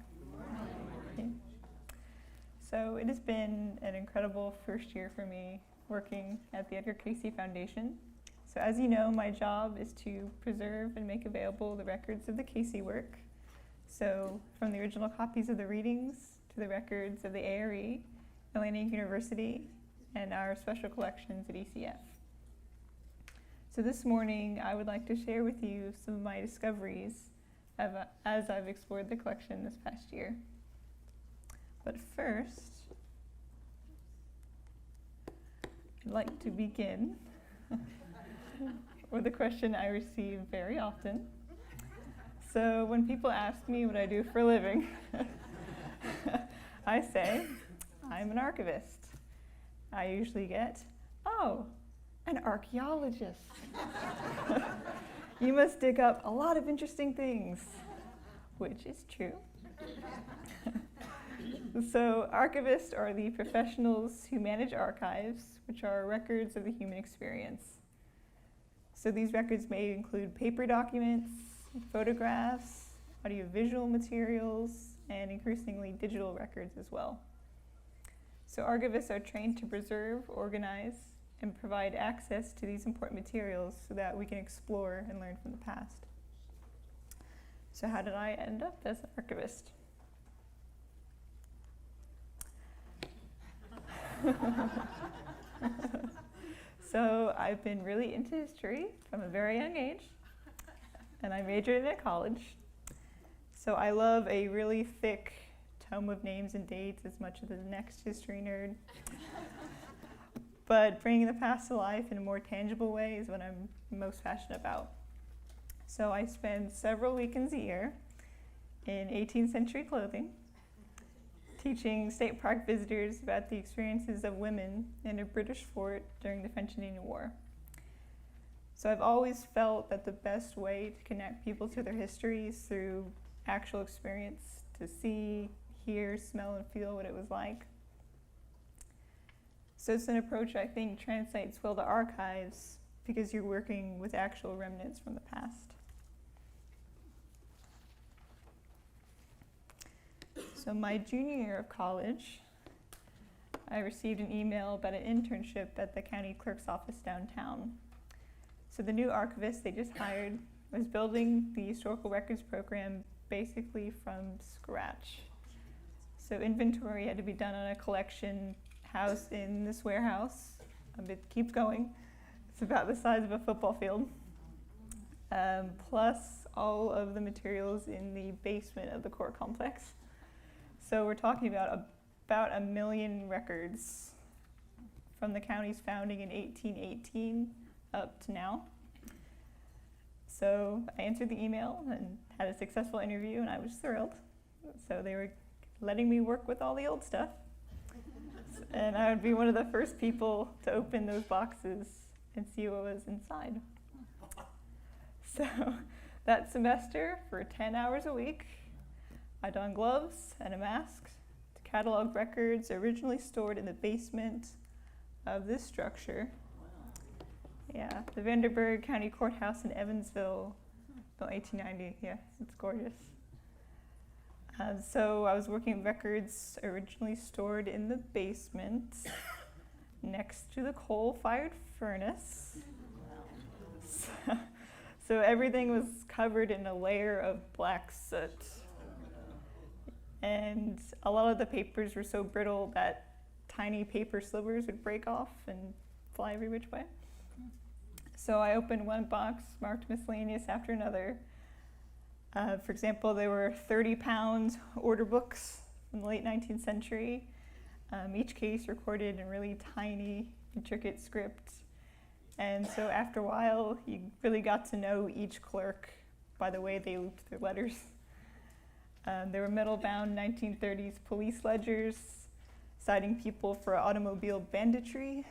So it has been an incredible first year for me working at the Edgar Cayce Foundation. So as you know, my job is to preserve and make available the records of the Cayce work. So from the original copies of the readings to the records of the A.R.E, Enlightening University, and our special collections at ECF. So this morning, I would like to share with you some of my discoveries as I've explored the collection this past year. But first, I'd like to begin with a question I receive very often. So when people ask me what I do for a living, I say, I'm an archivist. I usually get, oh, an archaeologist. You must dig up a lot of interesting things, which is true. So archivists are the professionals who manage archives, which are records of the human experience. So these records may include paper documents, photographs, audiovisual materials, and increasingly digital records as well. So archivists are trained to preserve, organize, and provide access to these important materials so that we can explore and learn from the past. So how did I end up as an archivist? So I've been really into history from a very young age, and I majored in it at college. So I love a really thick tome of names and dates as much as the next history nerd. But bringing the past to life in a more tangible way is what I'm most passionate about. So I spend several weekends a year in 18th century clothing, teaching state park visitors about the experiences of women in a British fort during the French Indian War. So I've always felt that the best way to connect people to their history is through actual experience, to see, hear, smell, and feel what it was like. So it's an approach I think translates well to archives because you're working with actual remnants from the past. So my junior year of college, I received an email about an internship at the county clerk's office downtown. So the new archivist they just hired was building the historical records program basically from scratch. So inventory had to be done on a collection housed in this warehouse. It keeps going. It's about the size of a football field. Plus all of the materials in the basement of the court complex. So we're talking about 1 million records from the county's founding in 1818 up to now. So I answered the email and had a successful interview, and I was thrilled. So they were letting me work with all the old stuff. And I would be one of the first people to open those boxes and see what was inside. So that semester, for 10 hours a week, I donned gloves and a mask to catalog records originally stored in the basement of this structure. Yeah, the Vanderburgh County Courthouse in Evansville, built 1890. Yeah, it's gorgeous. So I was working with records originally stored in the basement. next to the coal-fired furnace. So everything was covered in a layer of black soot. And a lot of the papers were so brittle that tiny paper slivers would break off and fly every which way. So I opened one box marked miscellaneous after another. For example, there were 30-pound order books from the late 19th century, each case recorded in really tiny, intricate script. And so after a while, you really got to know each clerk by the way they looped their letters. There were metal-bound 1930s police ledgers citing people for automobile banditry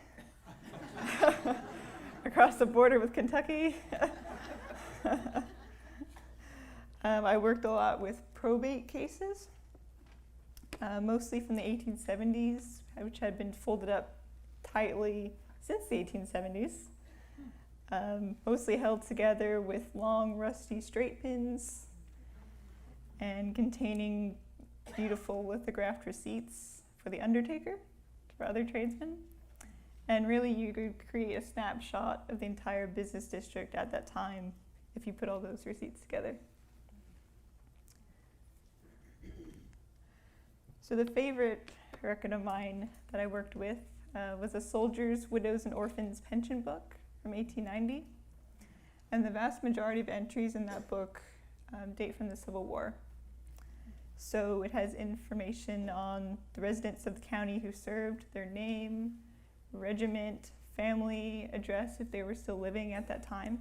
across the border with Kentucky. I worked a lot with probate cases, mostly from the 1870s, which had been folded up tightly since the 1870s. Mostly held together with long, rusty straight pins and containing beautiful lithographed receipts for the undertaker, for other tradesmen. And really, you could create a snapshot of the entire business district at that time if you put all those receipts together. So the favorite record of mine that I worked with was a Soldiers, Widows, and Orphans pension book from 1890. And the vast majority of entries in that book date from the Civil War. So it has information on the residents of the county who served, their name, regiment, family, address, if they were still living at that time.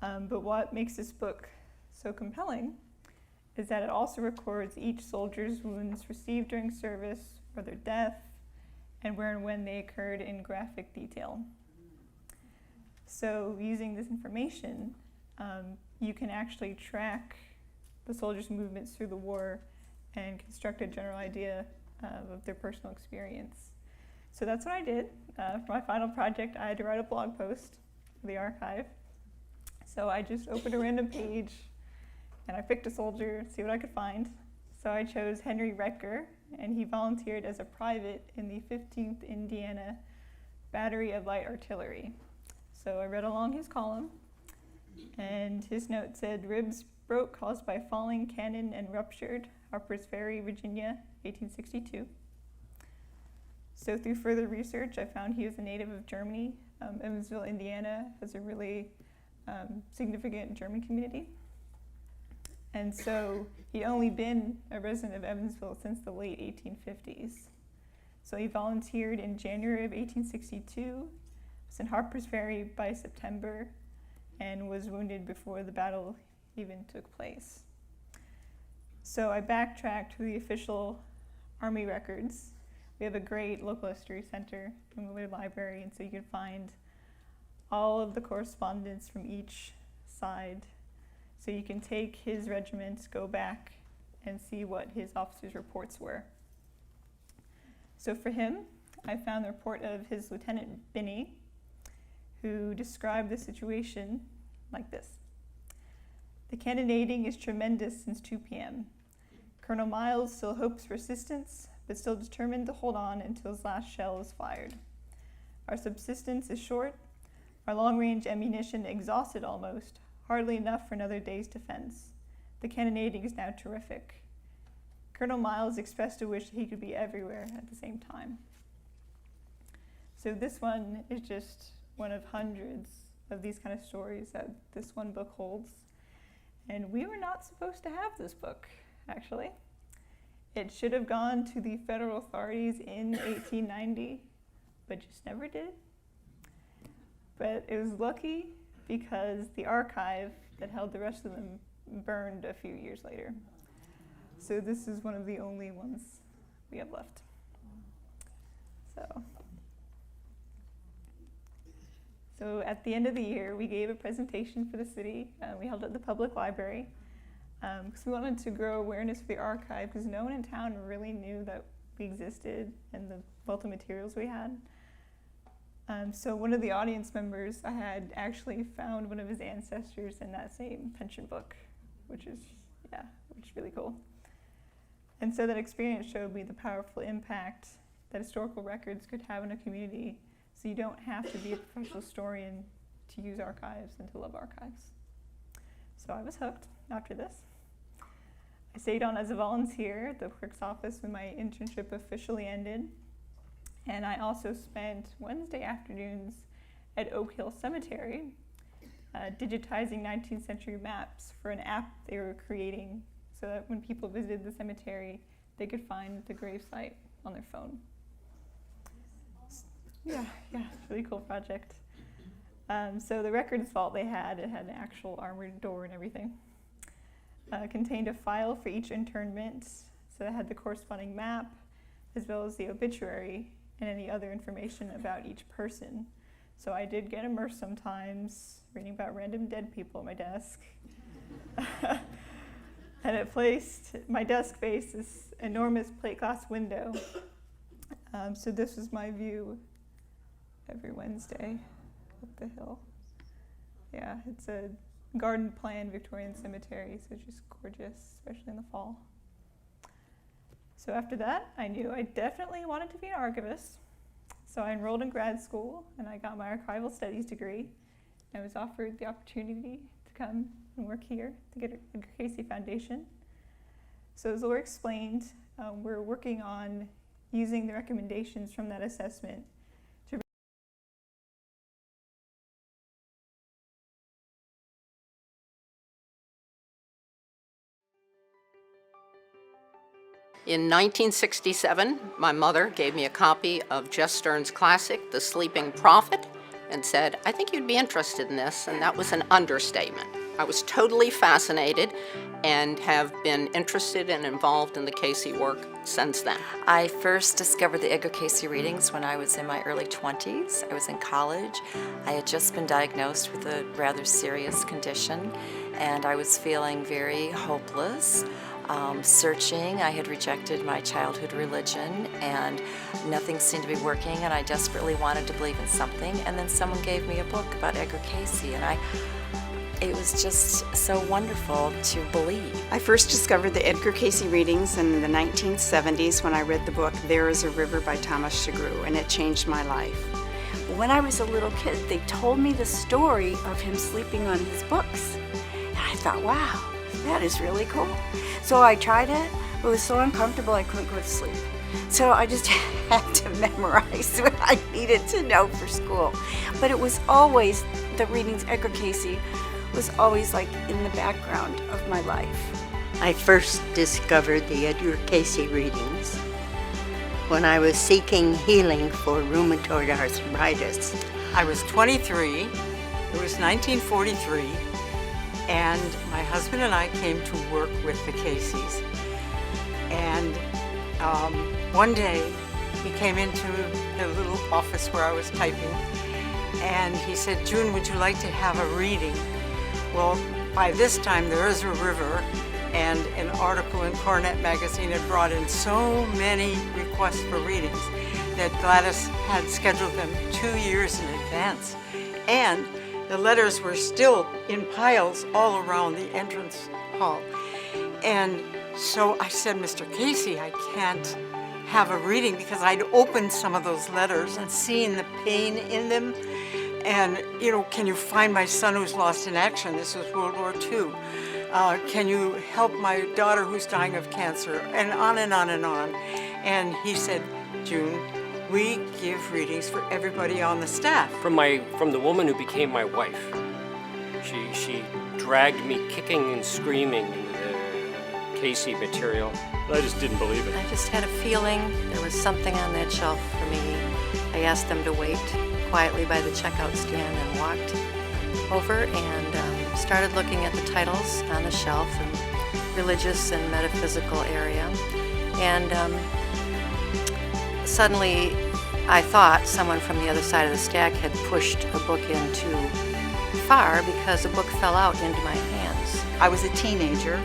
But what makes this book so compelling is that it also records each soldier's wounds received during service or their death, and where and when they occurred in graphic detail. So using this information, you can actually track the soldiers' movements through the war and construct a general idea of their personal experience. So that's what I did. For my final project, I had to write a blog post for the archive. So I just opened a random page and I picked a soldier, see what I could find. So I chose Henry Redger, and he volunteered as a private in the 15th Indiana Battery of Light Artillery. So I read along his column, and his note said, "Ribs broke caused by falling cannon and ruptured, Harper's Ferry, Virginia, 1862. So through further research, I found he was a native of Germany. Evansville, Indiana has a really significant German community. And so he'd only been a resident of Evansville since the late 1850s. So he volunteered in January of 1862, was in Harper's Ferry by September, and was wounded before the battle even took place. So I backtracked to the official Army records. We have a great local history center in the Willard Library, and so you can find all of the correspondence from each side. So you can take his regiment, go back, and see what his officers' reports were. So for him, I found the report of his Lieutenant Binney, who described the situation like this. "The cannonading is tremendous since 2 p.m. Colonel Miles still hopes for assistance, but still determined to hold on until his last shell is fired. Our subsistence is short, our long-range ammunition exhausted almost, hardly enough for another day's defense. The cannonading is now terrific. Colonel Miles expressed a wish that he could be everywhere at the same time." So this one is just one of hundreds of these kind of stories that this one book holds. And we were not supposed to have this book, actually. It should have gone to the federal authorities in 1890, but just never did. But it was lucky because the archive that held the rest of them burned a few years later. So this is one of the only ones we have left. So at the end of the year, we gave a presentation for the city. We held it at the public library because we wanted to grow awareness for the archive because no one in town really knew that we existed and the wealth of materials we had. So one of the audience members, I had actually found one of his ancestors in that same pension book, which is really cool. And so that experience showed me the powerful impact that historical records could have in a community, so you don't have to be a professional historian to use archives and to love archives. So I was hooked after this. I stayed on as a volunteer at the clerk's office when my internship officially ended. And I also spent Wednesday afternoons at Oak Hill Cemetery digitizing 19th century maps for an app they were creating so that when people visited the cemetery, they could find the gravesite on their phone. Yeah, really cool project. So the records vault they had, it had an actual armored door and everything. Contained a file for each internment, so it had the corresponding map, as well as the obituary and any other information about each person. So I did get immersed sometimes, reading about random dead people at my desk. And it placed, my desk faced this enormous plate glass window. So this was my view every Wednesday up the hill. Yeah, it's a garden plan Victorian cemetery, so it's just gorgeous, especially in the fall. So after that, I knew I definitely wanted to be an archivist. So I enrolled in grad school and I got my archival studies degree. I was offered the opportunity to come and work here to get the Cayce Foundation. So as Laura explained, we're working on using the recommendations from that assessment to In 1967, my mother gave me a copy of Jess Stern's classic, The Sleeping Prophet, and said, "I think you'd be interested in this," and that was an understatement. I was totally fascinated and have been interested and involved in the Cayce work since then. I first discovered the Edgar Cayce readings when I was in my early 20s. I was in college. I had just been diagnosed with a rather serious condition, and I was feeling very hopeless. Searching. I had rejected my childhood religion and nothing seemed to be working, and I desperately wanted to believe in something, and then someone gave me a book about Edgar Cayce, and it was just so wonderful to believe. I first discovered the Edgar Cayce readings in the 1970s when I read the book There is a River by Thomas Chagru, and it changed my life. When I was a little kid, they told me the story of him sleeping on his books, and I thought, wow, that is really cool. So I tried it. It was so uncomfortable I couldn't go to sleep. So I just had to memorize what I needed to know for school. But it was always, the readings, Edgar Cayce was always like in the background of my life. I first discovered the Edgar Cayce readings when I was seeking healing for rheumatoid arthritis. I was 23. It was 1943. And my husband and I came to work with the Cayces. And one day he came into the little office where I was typing, and he said, "June, would you like to have a reading?" Well, by this time, There Is a River and an article in Coronet magazine had brought in so many requests for readings that Gladys had scheduled them 2 years in advance. And the letters were still in piles all around the entrance hall. And so I said, "Mr. Cayce, I can't have a reading," because I'd opened some of those letters and seen the pain in them. And, "Can you find my son who's lost in action?" This was World War II. "Can you help my daughter who's dying of cancer?" And on and on and on. And he said, "June, we give readings for everybody on the staff." From the woman who became my wife. She dragged me kicking and screaming into the Cayce material. I just didn't believe it. I just had a feeling there was something on that shelf for me. I asked them to wait quietly by the checkout stand and walked over and started looking at the titles on the shelf in religious and metaphysical area. And suddenly I thought someone from the other side of the stack had pushed a book in too far because a book fell out into my hands. I was a teenager,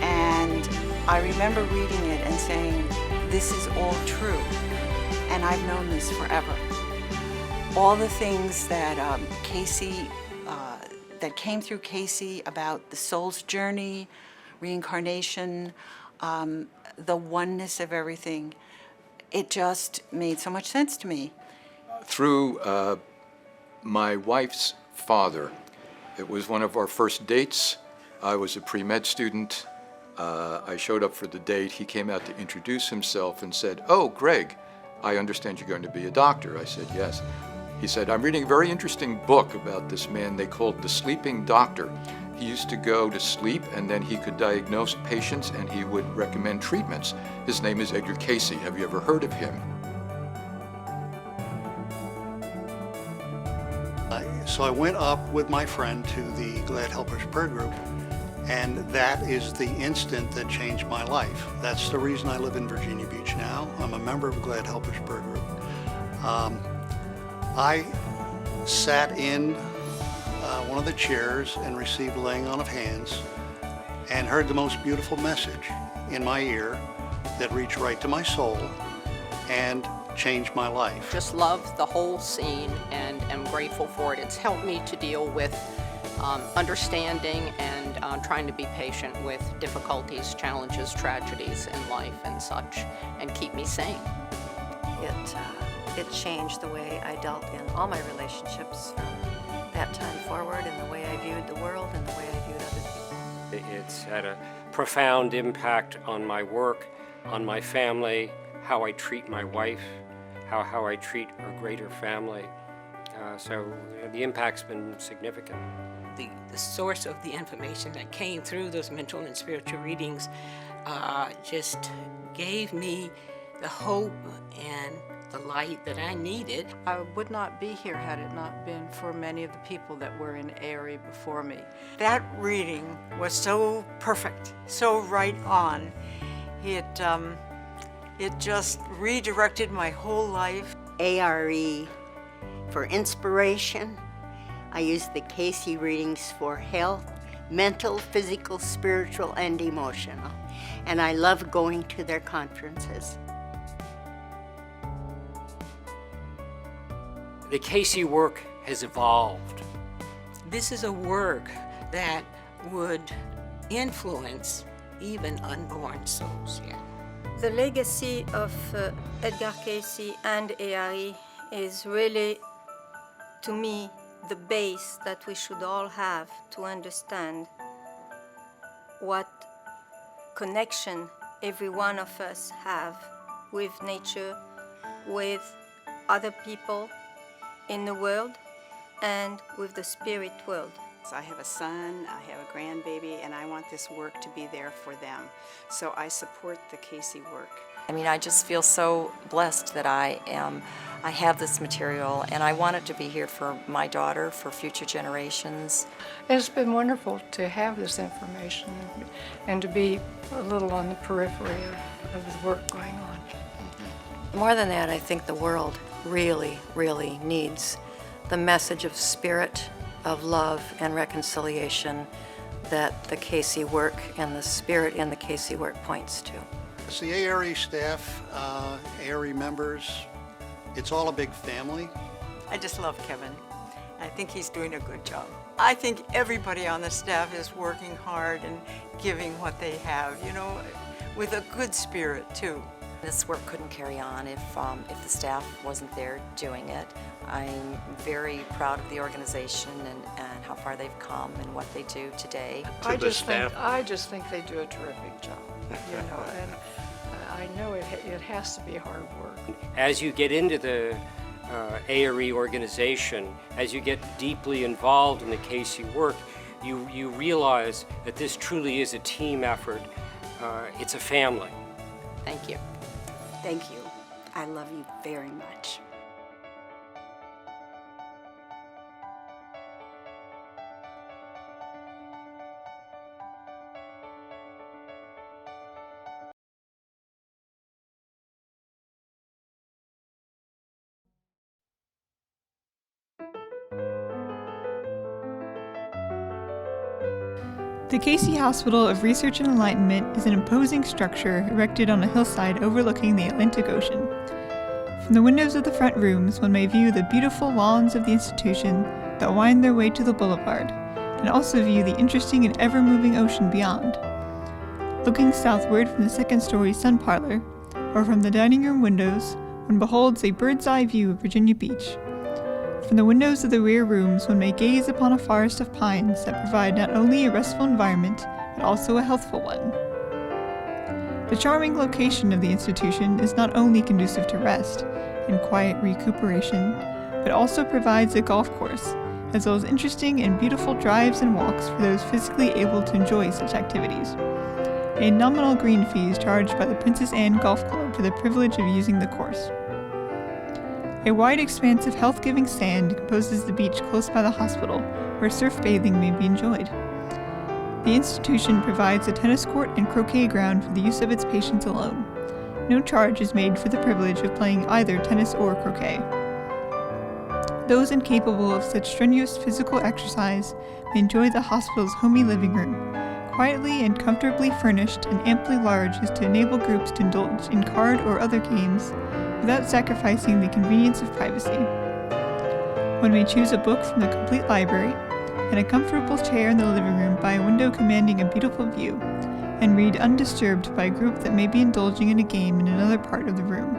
and I remember reading it and saying, "This is all true, and I've known this forever." All the things that Cayce, that came through Cayce about the soul's journey, reincarnation, the oneness of everything, it just made so much sense to me. Through my wife's father. It was one of our first dates. I was a pre-med student. I showed up for the date. He came out to introduce himself and said, "Oh, Greg, I understand you're going to be a doctor." I said, "Yes." He said, "I'm reading a very interesting book about this man they called the sleeping doctor. He used to go to sleep and then he could diagnose patients and he would recommend treatments. His name is Edgar Cayce. Have you ever heard of him?" So I went up with my friend to the Glad Helpers prayer group, and that is the instant that changed my life. That's the reason I live in Virginia Beach now. I'm a member of Glad Helpers prayer group. I sat in one of the chairs and received laying on of hands and heard the most beautiful message in my ear that reached right to my soul and changed my life. Just love the whole scene and am grateful for it. It's helped me to deal with understanding and trying to be patient with difficulties, challenges, tragedies in life and such, and keep me sane. It changed the way I dealt in all my relationships from that time forward, and the way I viewed the world and the way I viewed other people. It's had a profound impact on my work, on my family, how I treat my wife, how I treat our greater family. So the impact's been significant. The source of the information that came through those mental and spiritual readings just gave me the hope and the light that I needed. I would not be here had it not been for many of the people that were in A.R.E. before me. That reading was so perfect, so right on. It just redirected my whole life. A.R.E. for inspiration. I use the Cayce readings for health, mental, physical, spiritual, and emotional. And I love going to their conferences. The Cayce work has evolved. This is a work that would influence even unborn souls. Yeah. The legacy of Edgar Cayce and A.R.E. is really, to me, the base that we should all have to understand what connection every one of us have with nature, with other people in the world, and with the spirit world. I have a son, I have a grandbaby, and I want this work to be there for them. So I support the Cayce work. I mean, I just feel so blessed that I have this material, and I want it to be here for my daughter, for future generations. It's been wonderful to have this information and to be a little on the periphery of the work going on. More than that, I think the world really, really needs the message of spirit, of love and reconciliation that the Cayce work and the spirit in the Cayce work points to. It's the A.R.E. staff, A.R.E. members, it's all a big family. I just love Kevin. I think he's doing a good job. I think everybody on the staff is working hard and giving what they have, you know, with a good spirit too. This work couldn't carry on if the staff wasn't there doing it. I'm very proud of the organization and how far they've come and what they do today. I just think they do a terrific job, you know, and I know it has to be hard work. As you get into the A.R.E. organization, as you get deeply involved in the Cayce work, you realize that this truly is a team effort. It's a family. Thank you. Thank you. I love you very much. The Cayce Hospital of Research and Enlightenment is an imposing structure erected on a hillside overlooking the Atlantic Ocean. From the windows of the front rooms, one may view the beautiful lawns of the institution that wind their way to the boulevard, and also view the interesting and ever-moving ocean beyond. Looking southward from the second-story sun parlor, or from the dining room windows, one beholds a bird's eye view of Virginia Beach. From the windows of the rear rooms, one may gaze upon a forest of pines that provide not only a restful environment, but also a healthful one. The charming location of the institution is not only conducive to rest and quiet recuperation, but also provides a golf course, as well as interesting and beautiful drives and walks for those physically able to enjoy such activities. A nominal green fee is charged by the Princess Anne Golf Club for the privilege of using the course. A wide expanse of health-giving sand composes the beach close by the hospital, where surf bathing may be enjoyed. The institution provides a tennis court and croquet ground for the use of its patients alone. No charge is made for the privilege of playing either tennis or croquet. Those incapable of such strenuous physical exercise may enjoy the hospital's homey living room, quietly and comfortably furnished and amply large as to enable groups to indulge in card or other games without sacrificing the convenience of privacy. One may choose a book from the complete library and a comfortable chair in the living room by a window commanding a beautiful view, and read undisturbed by a group that may be indulging in a game in another part of the room.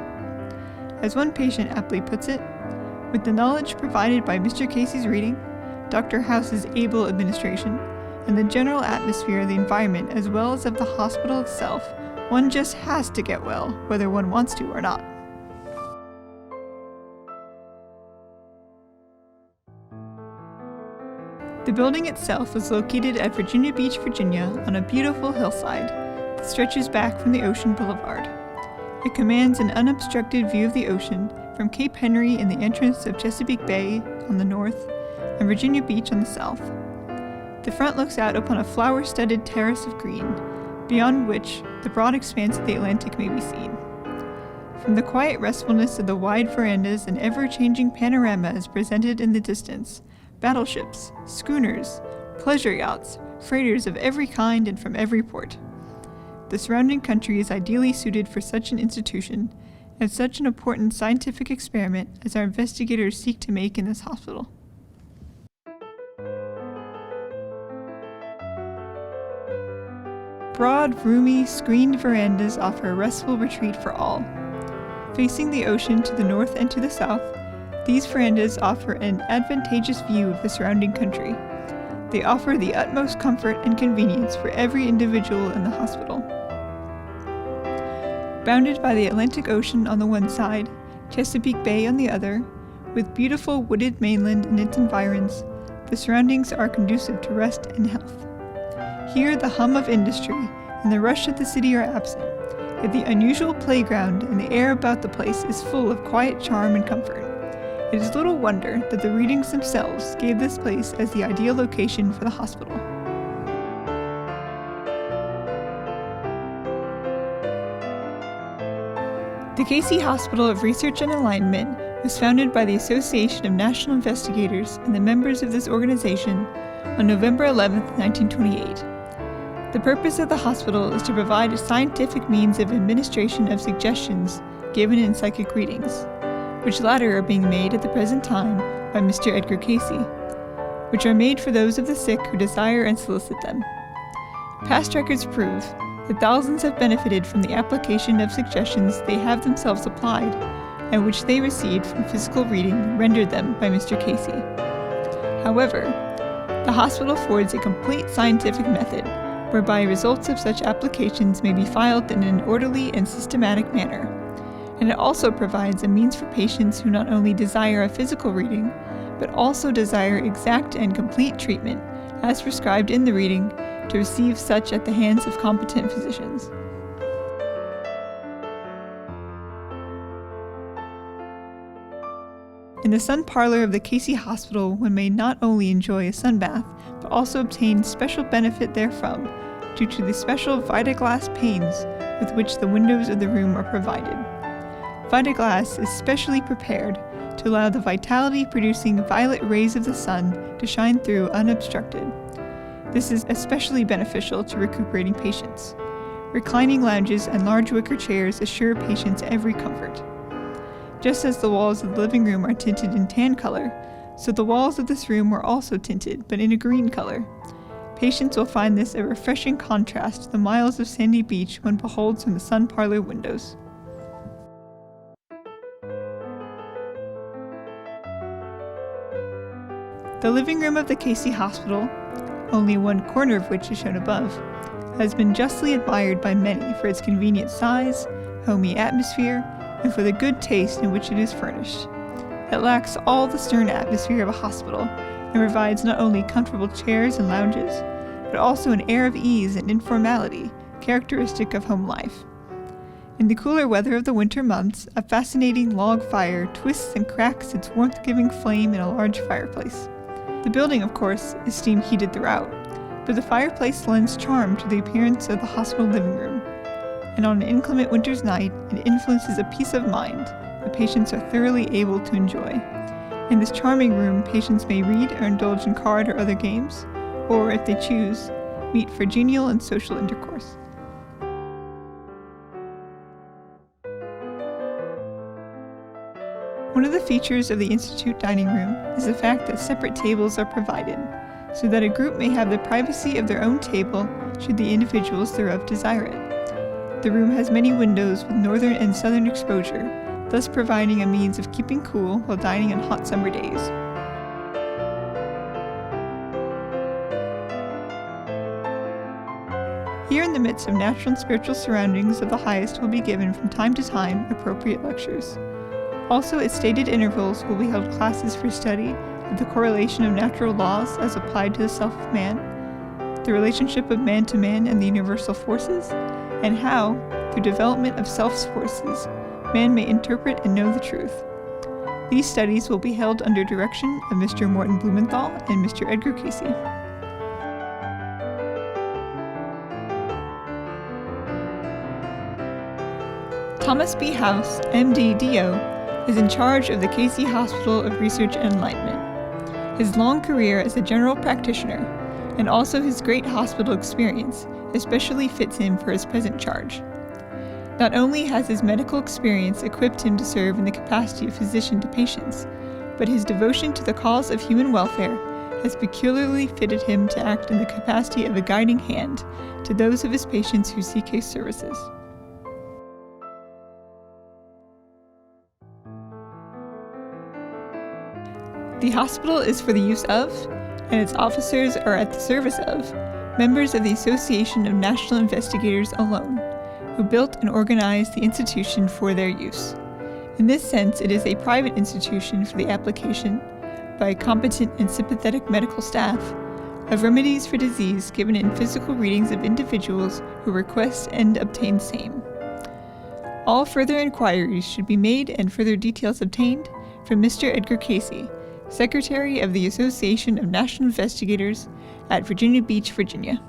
As one patient aptly puts it, with the knowledge provided by Mr. Cayce's reading, Dr. House's able administration, and the general atmosphere of the environment as well as of the hospital itself, one just has to get well, whether one wants to or not. The building itself is located at Virginia Beach, Virginia, on a beautiful hillside that stretches back from the Ocean Boulevard. It commands an unobstructed view of the ocean from Cape Henry in the entrance of Chesapeake Bay on the north and Virginia Beach on the south. The front looks out upon a flower-studded terrace of green, beyond which the broad expanse of the Atlantic may be seen. From the quiet restfulness of the wide verandas, an ever-changing panorama is presented in the distance. Battleships, schooners, pleasure yachts, freighters of every kind and from every port. The surrounding country is ideally suited for such an institution and such an important scientific experiment as our investigators seek to make in this hospital. Broad, roomy, screened verandas offer a restful retreat for all. Facing the ocean to the north and to the south, these verandas offer an advantageous view of the surrounding country. They offer the utmost comfort and convenience for every individual in the hospital. Bounded by the Atlantic Ocean on the one side, Chesapeake Bay on the other, with beautiful wooded mainland and its environs, the surroundings are conducive to rest and health. Here the hum of industry and the rush of the city are absent, yet the unusual playground and the air about the place is full of quiet charm and comfort. It is little wonder that the readings themselves gave this place as the ideal location for the hospital. The Cayce Hospital of Research and Enlightenment was founded by the Association of National Investigators and the members of this organization on November 11, 1928. The purpose of the hospital is to provide a scientific means of administration of suggestions given in psychic readings, which latter are being made at the present time by Mr. Edgar Cayce, which are made for those of the sick who desire and solicit them. Past records prove that thousands have benefited from the application of suggestions they have themselves applied and which they received from physical reading rendered them by Mr. Cayce. However, the hospital affords a complete scientific method whereby results of such applications may be filed in an orderly and systematic manner, and it also provides a means for patients who not only desire a physical reading, but also desire exact and complete treatment, as prescribed in the reading, to receive such at the hands of competent physicians. In the sun parlor of the Cayce Hospital, one may not only enjoy a sunbath, but also obtain special benefit therefrom, due to the special Vitaglass panes with which the windows of the room are provided. Vitaglass is specially prepared to allow the vitality-producing violet rays of the sun to shine through unobstructed. This is especially beneficial to recuperating patients. Reclining lounges and large wicker chairs assure patients every comfort. Just as the walls of the living room are tinted in tan color, so the walls of this room are also tinted, but in a green color. Patients will find this a refreshing contrast to the miles of sandy beach one beholds from the sun parlor windows. The living room of the Cayce Hospital, only one corner of which is shown above, has been justly admired by many for its convenient size, homey atmosphere, and for the good taste in which it is furnished. It lacks all the stern atmosphere of a hospital and provides not only comfortable chairs and lounges, but also an air of ease and informality characteristic of home life. In the cooler weather of the winter months, a fascinating log fire twists and cracks its warmth-giving flame in a large fireplace. The building, of course, is steam heated throughout, but the fireplace lends charm to the appearance of the hospital living room, and on an inclement winter's night, it influences a peace of mind that patients are thoroughly able to enjoy. In this charming room, patients may read or indulge in card or other games, or, if they choose, meet for genial and social intercourse. One of the features of the Institute dining room is the fact that separate tables are provided, so that a group may have the privacy of their own table should the individuals thereof desire it. The room has many windows with northern and southern exposure, thus providing a means of keeping cool while dining on hot summer days. Here in the midst of natural and spiritual surroundings of the highest will be given from time to time appropriate lectures. Also, at stated intervals will be held classes for study of the correlation of natural laws as applied to the self of man, the relationship of man to man and the universal forces, and how, through development of self's forces, man may interpret and know the truth. These studies will be held under direction of Mr. Morton Blumenthal and Mr. Edgar Cayce. Thomas B. House, M.D. D.O., is in charge of the Cayce Hospital of Research and Enlightenment. His long career as a general practitioner, and also his great hospital experience, especially fits him for his present charge. Not only has his medical experience equipped him to serve in the capacity of physician to patients, but his devotion to the cause of human welfare has peculiarly fitted him to act in the capacity of a guiding hand to those of his patients who seek his services. The hospital is for the use of, and its officers are at the service of, members of the Association of National Investigators alone, who built and organized the institution for their use. In this sense, it is a private institution for the application, by a competent and sympathetic medical staff, of remedies for disease given in physical readings of individuals who request and obtain same. All further inquiries should be made and further details obtained from Mr. Edgar Cayce, Secretary of the Association of National Investigators at Virginia Beach, Virginia.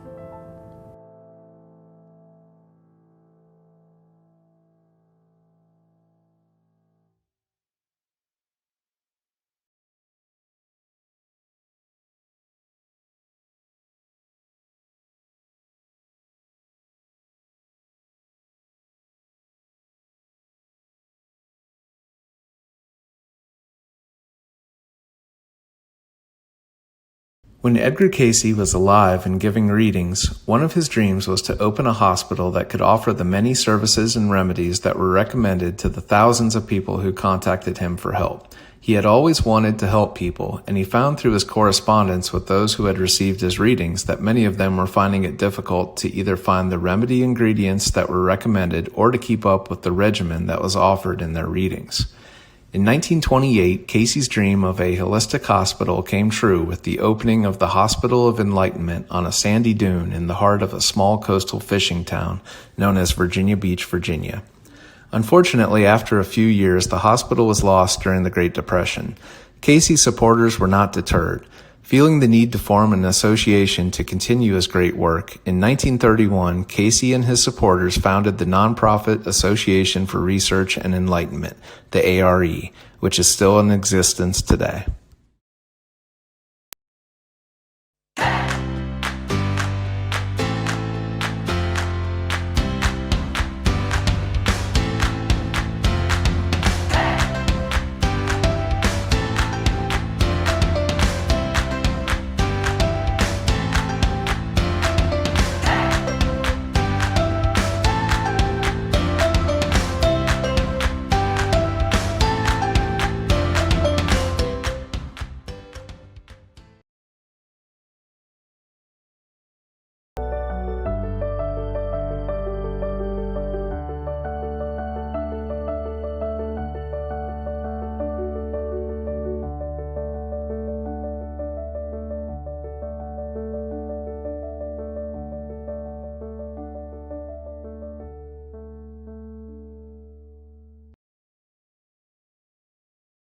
When Edgar Cayce was alive and giving readings, one of his dreams was to open a hospital that could offer the many services and remedies that were recommended to the thousands of people who contacted him for help. He had always wanted to help people, and he found through his correspondence with those who had received his readings that many of them were finding it difficult to either find the remedy ingredients that were recommended or to keep up with the regimen that was offered in their readings. In 1928, Cayce's dream of a holistic hospital came true with the opening of the Hospital of Enlightenment on a sandy dune in the heart of a small coastal fishing town known as Virginia Beach, Virginia. Unfortunately, after a few years, the hospital was lost during the Great Depression. Cayce's supporters were not deterred. Feeling the need to form an association to continue his great work, in 1931, Cayce and his supporters founded the nonprofit Association for Research and Enlightenment, the A.R.E., which is still in existence today.